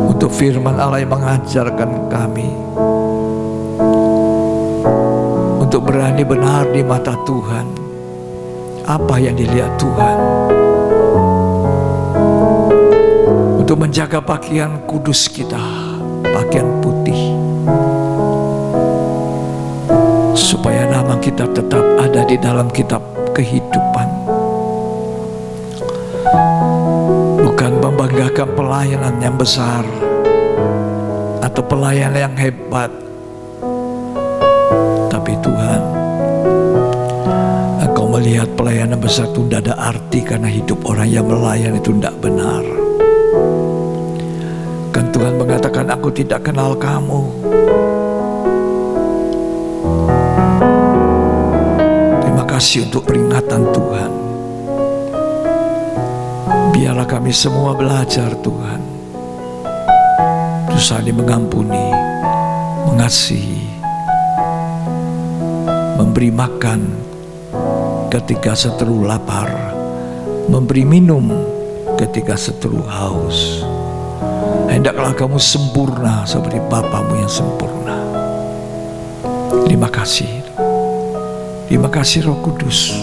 untuk firman Allah yang mengajarkan kami untuk berani benar di mata Tuhan. Apa yang dilihat Tuhan, untuk menjaga pakaian kudus kita, pakaian putih, supaya nama kita tetap ada di dalam kitab kehidupan. Bukan membanggakan pelayanan yang besar atau pelayanan yang hebat, tapi Tuhan, Engkau melihat pelayanan besar itu tidak ada arti karena hidup orang yang melayan itu tidak benar. Kan Tuhan mengatakan, aku tidak kenal kamu. Terima kasih untuk peringatan Tuhan. Biarlah kami semua belajar Tuhan, untuk saling mengampuni, mengasihi, memberi makan ketika seteru lapar, memberi minum ketika seteru haus. Hendaklah kamu sempurna seperti Bapamu yang sempurna. Terima kasih. Terima kasih Roh Kudus.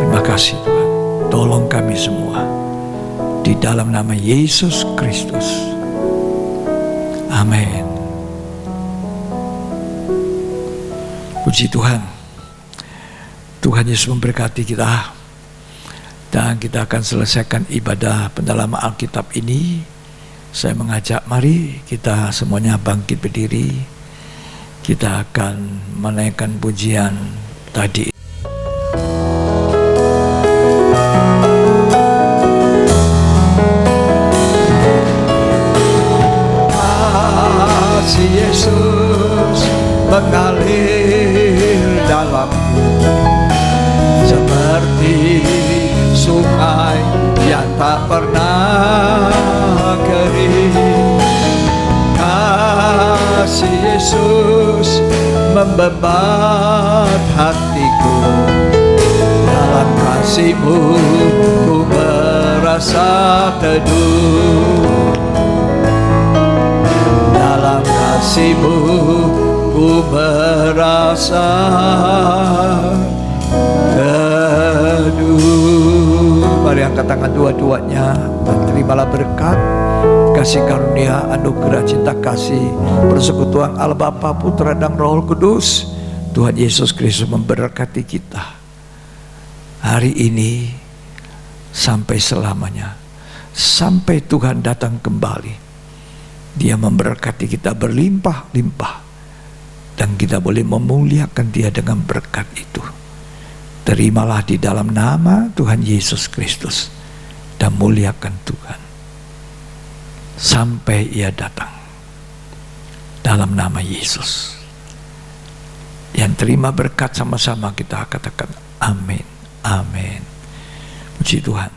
Terima kasih Tuhan. Tolong kami semua. Di dalam nama Yesus Kristus. Amin. Puji Tuhan. Tuhan Yesus memberkati kita. Dan kita akan selesaikan ibadah pendalaman Alkitab ini. Saya mengajak, mari kita semuanya bangkit berdiri. Kita akan menaikkan pujian tadi. kasih Yesus mengalir dalamku seperti sungai yang tak pernah kering. Kasih Yesus membebat hatiku, dalam kasih-Mu ku merasa teduh, dalam kasih-Mu ku merasa teduh. Mari angkat tangan dua-duanya dan terimalah berkat, kasih karunia, anugerah, cinta kasih, persekutuan Allah Bapa, Putra dan Roh Kudus. Tuhan Yesus Kristus memberkati kita hari ini sampai selamanya, sampai Tuhan datang kembali. Dia memberkati kita berlimpah-limpah, dan kita boleh memuliakan Dia dengan berkat itu. Terimalah di dalam nama Tuhan Yesus Kristus dan muliakan Tuhan sampai Ia datang, dalam nama Yesus. Yang terima berkat sama-sama kita katakan amin, amin. Puji Tuhan.